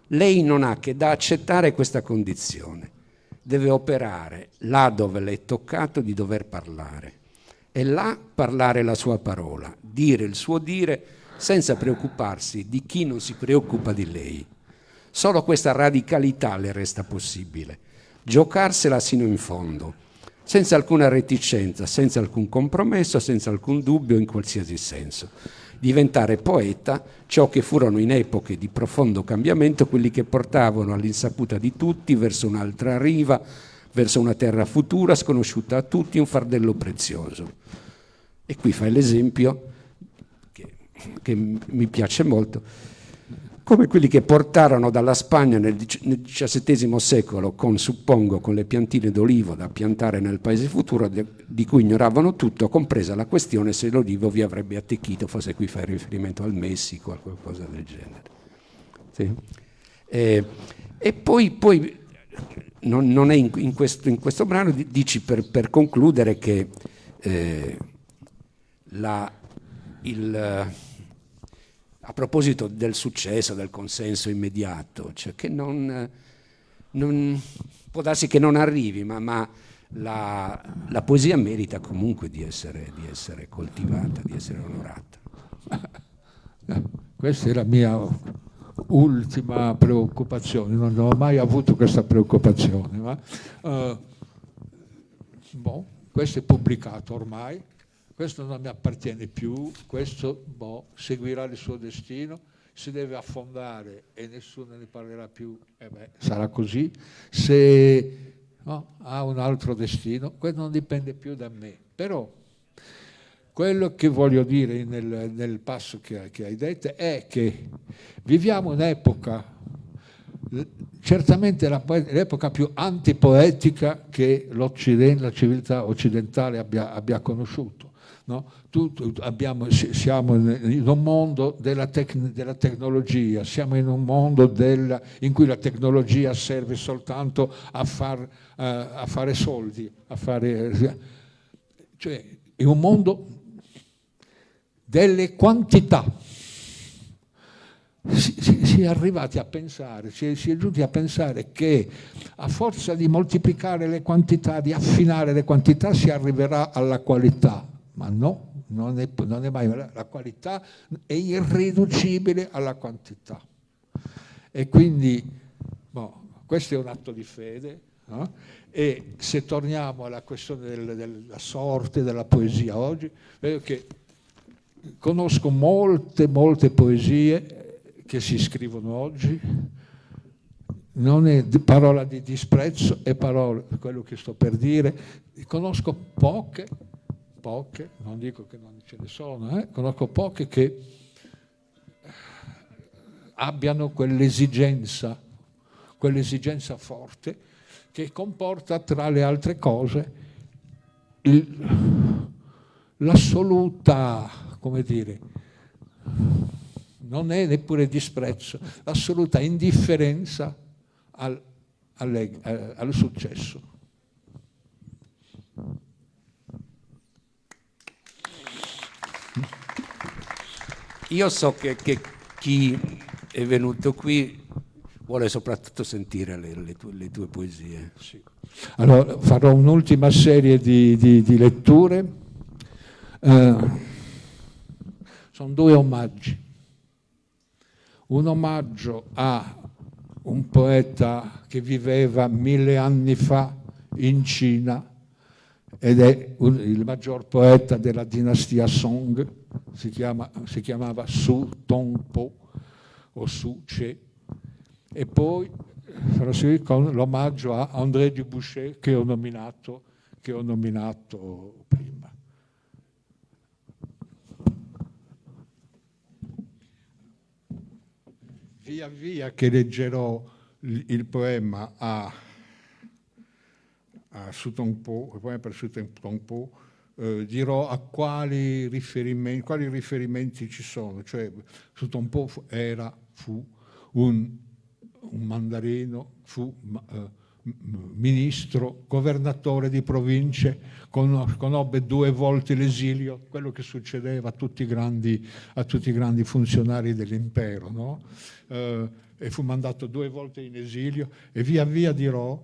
lei non ha che da accettare questa condizione. Deve operare là dove le è toccato di dover parlare e là parlare la sua parola, dire il suo dire senza preoccuparsi di chi non si preoccupa di lei. Solo questa radicalità le resta possibile, giocarsela sino in fondo, senza alcuna reticenza, senza alcun compromesso, senza alcun dubbio in qualsiasi senso. Diventare poeta, ciò che furono in epoche di profondo cambiamento quelli che portavano all'insaputa di tutti verso un'altra riva, verso una terra futura sconosciuta a tutti, un fardello prezioso. E qui fa l'esempio che mi piace molto, come quelli che portarono dalla Spagna nel XVII secolo suppongo, con le piantine d'olivo da piantare nel paese futuro, di cui ignoravano tutto, compresa la questione se l'olivo vi avrebbe attecchito, forse qui fa riferimento al Messico, a qualcosa del genere. Sì. E poi non è in questo brano, dici per concludere che a proposito del successo, del consenso immediato, cioè che non può darsi che non arrivi, ma la poesia merita comunque di essere coltivata, di essere onorata. Questa è la mia ultima preoccupazione, non ho mai avuto questa preoccupazione, ma questo è pubblicato ormai. Questo non mi appartiene più, questo seguirà il suo destino, si deve affondare e nessuno ne parlerà più, sarà così. Se ha un altro destino, questo non dipende più da me. Però quello che voglio dire nel passo che hai detto è che viviamo un'epoca, certamente l'epoca più antipoetica che la civiltà occidentale abbia conosciuto. No? Siamo in un mondo della tecnologia, siamo in un mondo in cui la tecnologia serve soltanto a fare soldi, cioè è un mondo delle quantità. si è arrivati a pensare, si è giunti a pensare che a forza di moltiplicare le quantità, di affinare le quantità, si arriverà alla qualità. Ma no, non è mai. La qualità è irriducibile alla quantità. E quindi questo è un atto di fede. No? E se torniamo alla questione della sorte della poesia oggi, vedo che conosco molte poesie che si scrivono oggi, non è parola di disprezzo, è parola, quello che sto per dire, conosco poche, non dico che non ce ne sono, conosco poche che abbiano quell'esigenza forte che comporta, tra le altre cose, l'assoluta, come dire, non è neppure disprezzo, l'assoluta indifferenza al successo. Io so che chi è venuto qui vuole soprattutto sentire le tue poesie. Sì. Allora farò un'ultima serie di letture. Sono 2 omaggi. Un omaggio a un poeta che viveva 1000 anni fa in Cina ed è il maggior poeta della dinastia Song, si chiamava Su Tongpo o Su Che, e poi con l'omaggio a André Dubouché che ho nominato prima. Via via che leggerò il poema a Su Tongpo, il poema per Su Tongpo, dirò a quali riferimenti ci sono. Cioè, Su Tongpo fu un mandarino, fu ministro, governatore di province, conobbe 2 volte l'esilio, quello che succedeva a tutti i grandi funzionari dell'impero, no? E fu mandato 2 volte in esilio, e via via dirò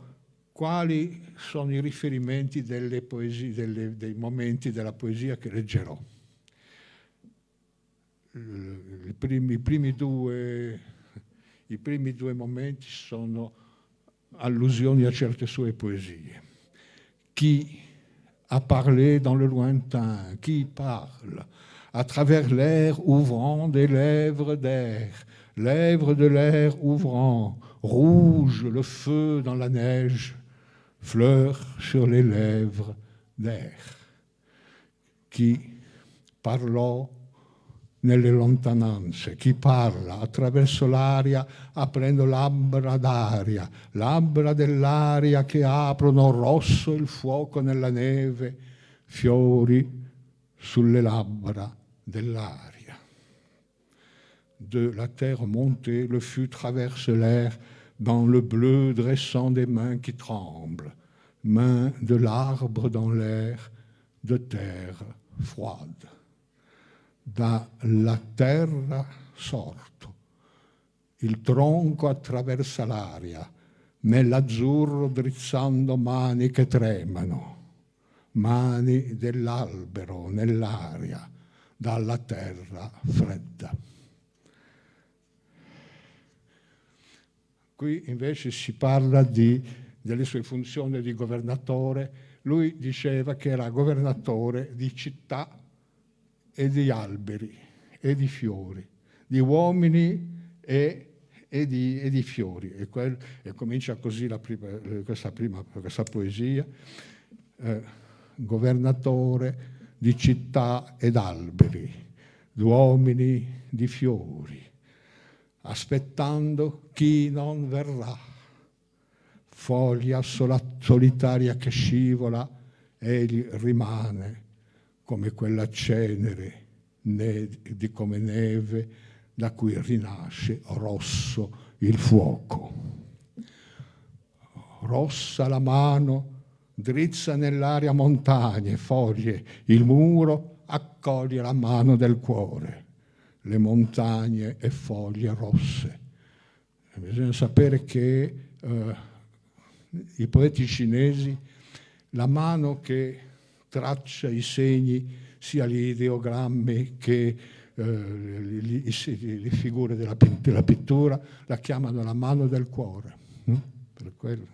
quali sono i riferimenti delle poesie, dei momenti della poesia che leggerò. I primi due momenti sono allusioni a certe sue poesie. Qui a parlé dans le lointain, qui parle à travers l'air ouvrant des lèvres d'air, lèvres de l'air ouvrant, rouge le feu dans la neige, fleurs sur les lèvres d'air. Chi parlò nelle lontananze, chi parla attraverso l'aria aprendo labbra d'aria, labbra dell'aria che aprono rosso il fuoco nella neve, fiori sulle labbra dell'aria. De la terre montée, le fût traverse l'air dans le bleu dressant des mains qui tremblent, mains de l'arbre dans l'air, de terre froide. Dalla terra sorto, il tronco attraversa l'aria, nell'azzurro drizzando mani che tremano, mani dell'albero nell'aria, dalla terra fredda. Qui invece si parla delle sue funzioni di governatore. Lui diceva che era governatore di città e di alberi e di fiori, di uomini e di fiori. E comincia così questa poesia. Governatore di città ed alberi, di uomini, di fiori, aspettando chi non verrà, foglia solitaria che scivola, egli rimane come quella cenere come neve da cui rinasce rosso il fuoco. Rossa la mano, drizza nell'aria montagne, foglie, il muro accoglie la mano del cuore. le montagne e foglie rosse. Bisogna sapere che i poeti cinesi, la mano che traccia i segni, sia gli ideogrammi che le figure della pittura, la chiamano la mano del cuore. Per quello.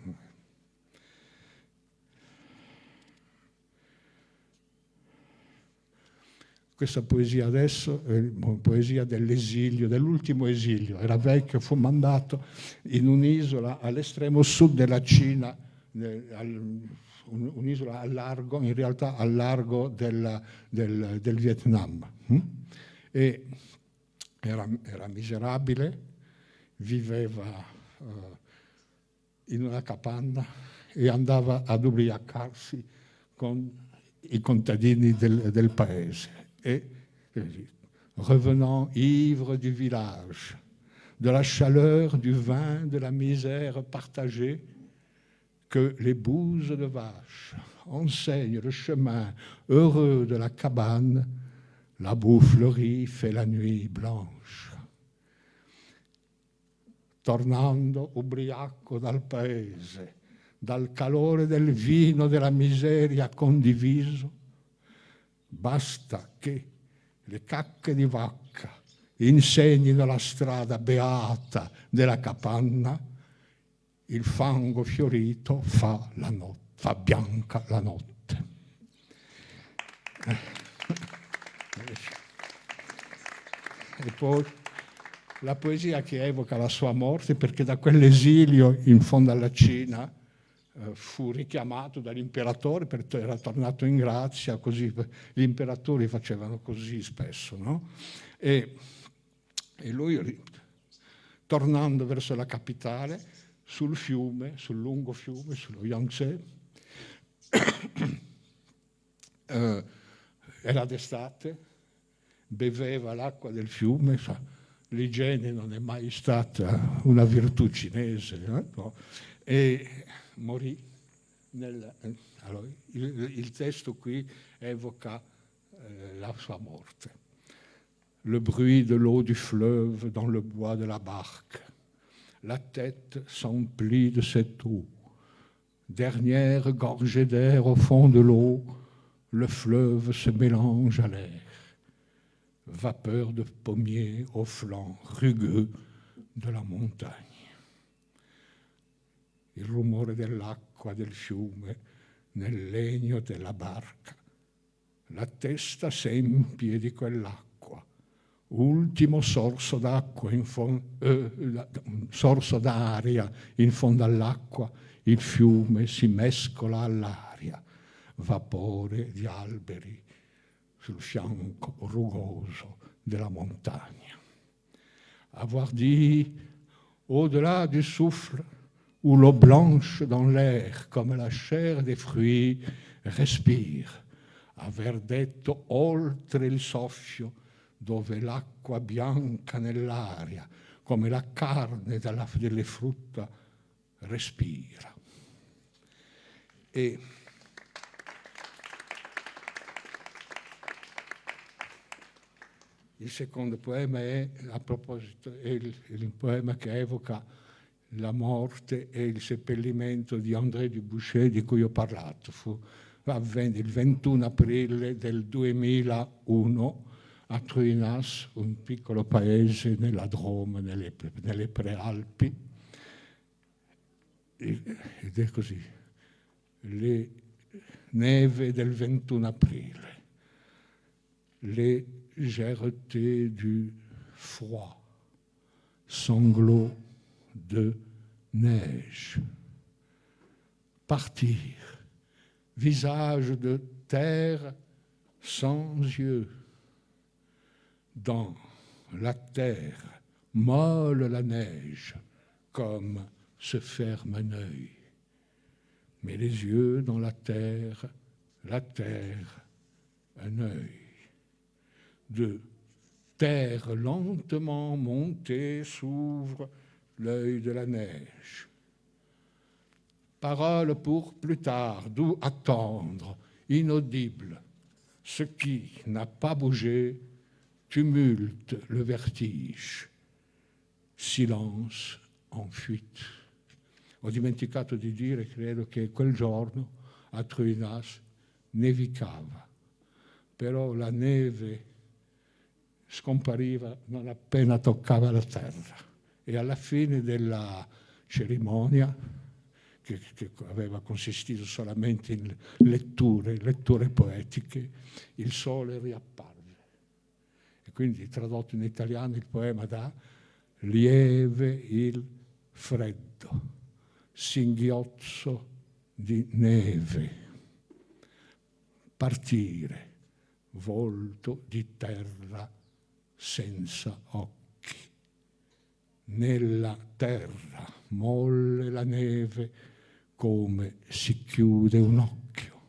Questa poesia adesso è poesia dell'esilio, dell'ultimo esilio. Era vecchio, fu mandato in un'isola all'estremo sud della Cina, un'isola al largo, in realtà al largo del Vietnam. E era miserabile, viveva in una capanna e andava ad ubriacarsi con i contadini del paese. Et, revenant ivre du village, de la chaleur, du vin, de la misère partagée, que les bouses de vache enseignent le chemin heureux de la cabane, la boue fleurie fait la nuit blanche. Tornando ubriaco dal paese, dal calore del vino della miseria condiviso, basta che le cacche di vacca insegnino la strada beata della capanna, il fango fiorito fa bianca la notte. E poi la poesia che evoca la sua morte, perché da quell'esilio in fondo alla Cina fu richiamato dall'imperatore perché era tornato in grazia, così gli imperatori facevano così spesso, no? E lui, tornando verso la capitale, sul lungo fiume, sullo Yangtze, era d'estate, beveva l'acqua del fiume, l'igiene non è mai stata una virtù cinese, no? E morì. Allora, il testo qui evoca la sua morte. Le bruit de l'eau du fleuve dans le bois de la barque. La tête s'emplit de cette eau. Dernière gorgée d'air au fond de l'eau, le fleuve se mélange à l'air. Vapeur de pommier au flanc rugueux de la montagne. Il rumore dell'acqua del fiume nel legno della barca. La testa s'empie di quell'acqua. Ultimo sorso d'acqua sorso d'aria in fondo all'acqua, il fiume si mescola all'aria. Vapore di alberi sul fianco rugoso della montagna. Avoir dit, au-delà du souffle, où l'eau blanche dans l'air, come la chair des fruits, respire. Aver detto oltre il soffio, dove l'acqua bianca nell'aria, come la carne delle frutta, respira. E il secondo poema è, a proposito, è il poema che evoca la morte e il seppellimento di André Dubouché, di cui ho parlato. Avvenne il 21 aprile del 2001 a Truinas, un piccolo paese nella Drôme, nelle Prealpi. Ed è così. Le neve del 21 aprile, les légèretés du froid, sanglots de neige. Partir, visage de terre sans yeux. Dans la terre, molle la neige, comme se ferme un œil. Mais les yeux dans la terre, un œil. De terre lentement montée s'ouvre l'œil de la neige. Parole pour plus tard, d'où attendre, inaudible, ce qui n'a pas bougé tumulte, le vertige, silence en fuite. Ho dimenticato di dire, credo, che quel giorno a Truinas nevicava, però la neve scompariva non appena toccava la terra e alla fine della cerimonia, che aveva consistito solamente in letture poetiche, il sole riapparve. E quindi, tradotto in italiano, il poema da lieve il freddo, singhiozzo di neve, partire, volto di terra senza occhi. Nella terra molle la neve come si chiude un occhio,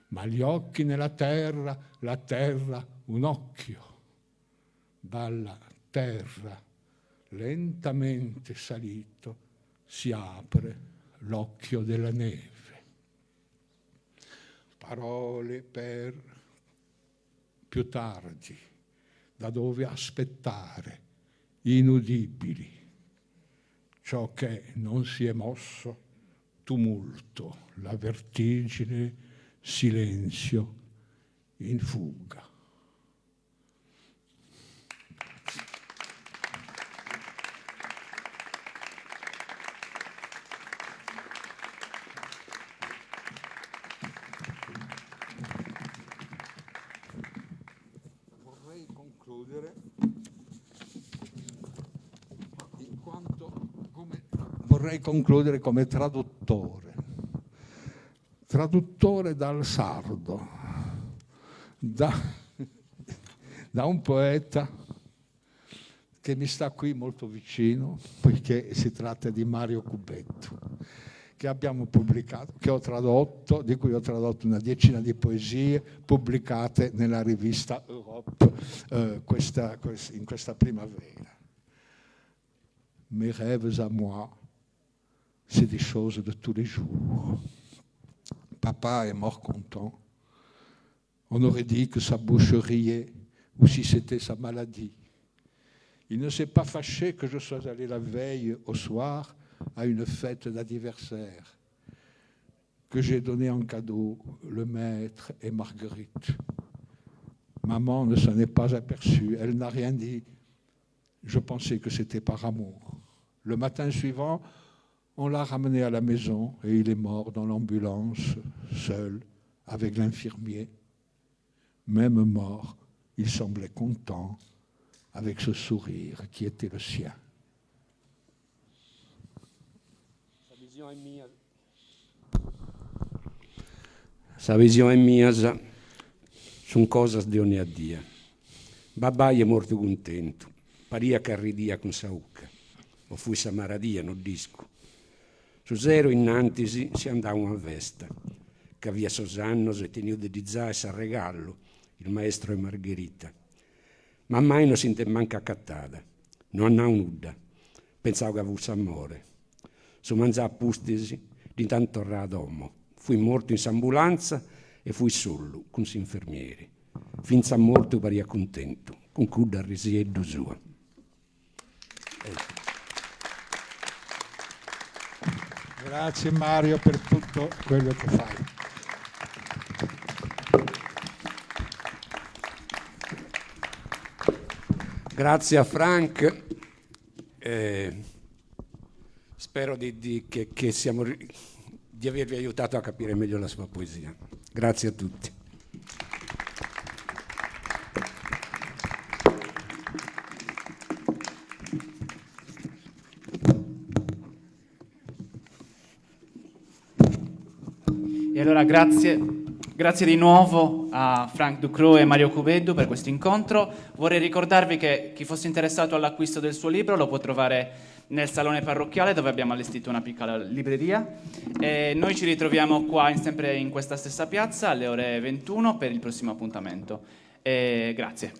ma gli occhi nella terra, la terra un occhio. Dalla terra lentamente salito si apre l'occhio della neve. Parole per più tardi, da dove aspettare, inudibili. Ciò che non si è mosso, tumulto, la vertigine, silenzio, in fuga. Vorrei concludere come traduttore dal sardo, da un poeta che mi sta qui molto vicino, poiché si tratta di Mario Cubetto, che abbiamo pubblicato, che ho tradotto, di cui ho tradotto una decina di poesie pubblicate nella rivista Europe in questa primavera. Mes rêves à moi, c'est des choses de tous les jours. Papa est mort content. On aurait dit que sa bouche riait, ou si c'était sa maladie. Il ne s'est pas fâché que je sois allé la veille au soir à une fête d'anniversaire, que j'ai donné en cadeau le maître et Marguerite. Maman ne s'en est pas aperçue, elle n'a rien dit. Je pensais que c'était par amour. Le matin suivant, on l'a ramené à la maison et il est mort dans l'ambulance, seul, avec l'infirmier. Même mort, il semblait content, avec ce sourire qui était le sien. Sa visione mia sono cose di ogni dia. Babà è morto contento, paria che arridia con saucca, o fu sa maradia, non disco. Su zero innantisi si andava a festa, che via Sosanno si teniva di zà e sa regalo, il maestro e Margherita. Ma mai non si inte manca accattata, non andava nuda, pensavo che avesse amore. Su mangiava pustisi, di tanto radomo. Fui morto in s'ambulanza e fui solo con s'infermieri. Finza morto paria contento, con cuda risieddo sua. Grazie Mario per tutto quello che fai. Grazie a Frank. Spero di avervi aiutato a capire meglio la sua poesia. Grazie a tutti. E allora grazie di nuovo a Frank Ducrot e Mario Cubeddu per questo incontro. Vorrei ricordarvi che chi fosse interessato all'acquisto del suo libro lo può trovare nel salone parrocchiale, dove abbiamo allestito una piccola libreria, e noi ci ritroviamo qua sempre in questa stessa piazza alle ore 21 per il prossimo appuntamento. Grazie.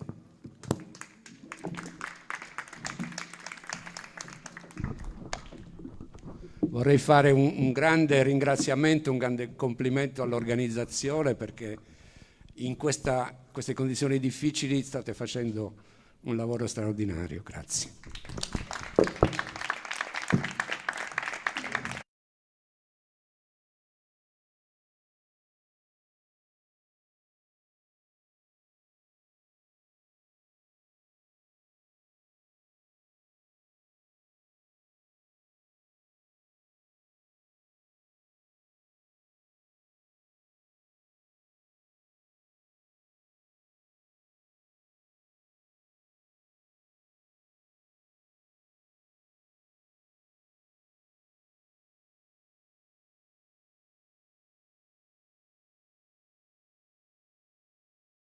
Vorrei fare un grande ringraziamento, un grande complimento all'organizzazione, perché in queste condizioni difficili state facendo un lavoro straordinario. Grazie.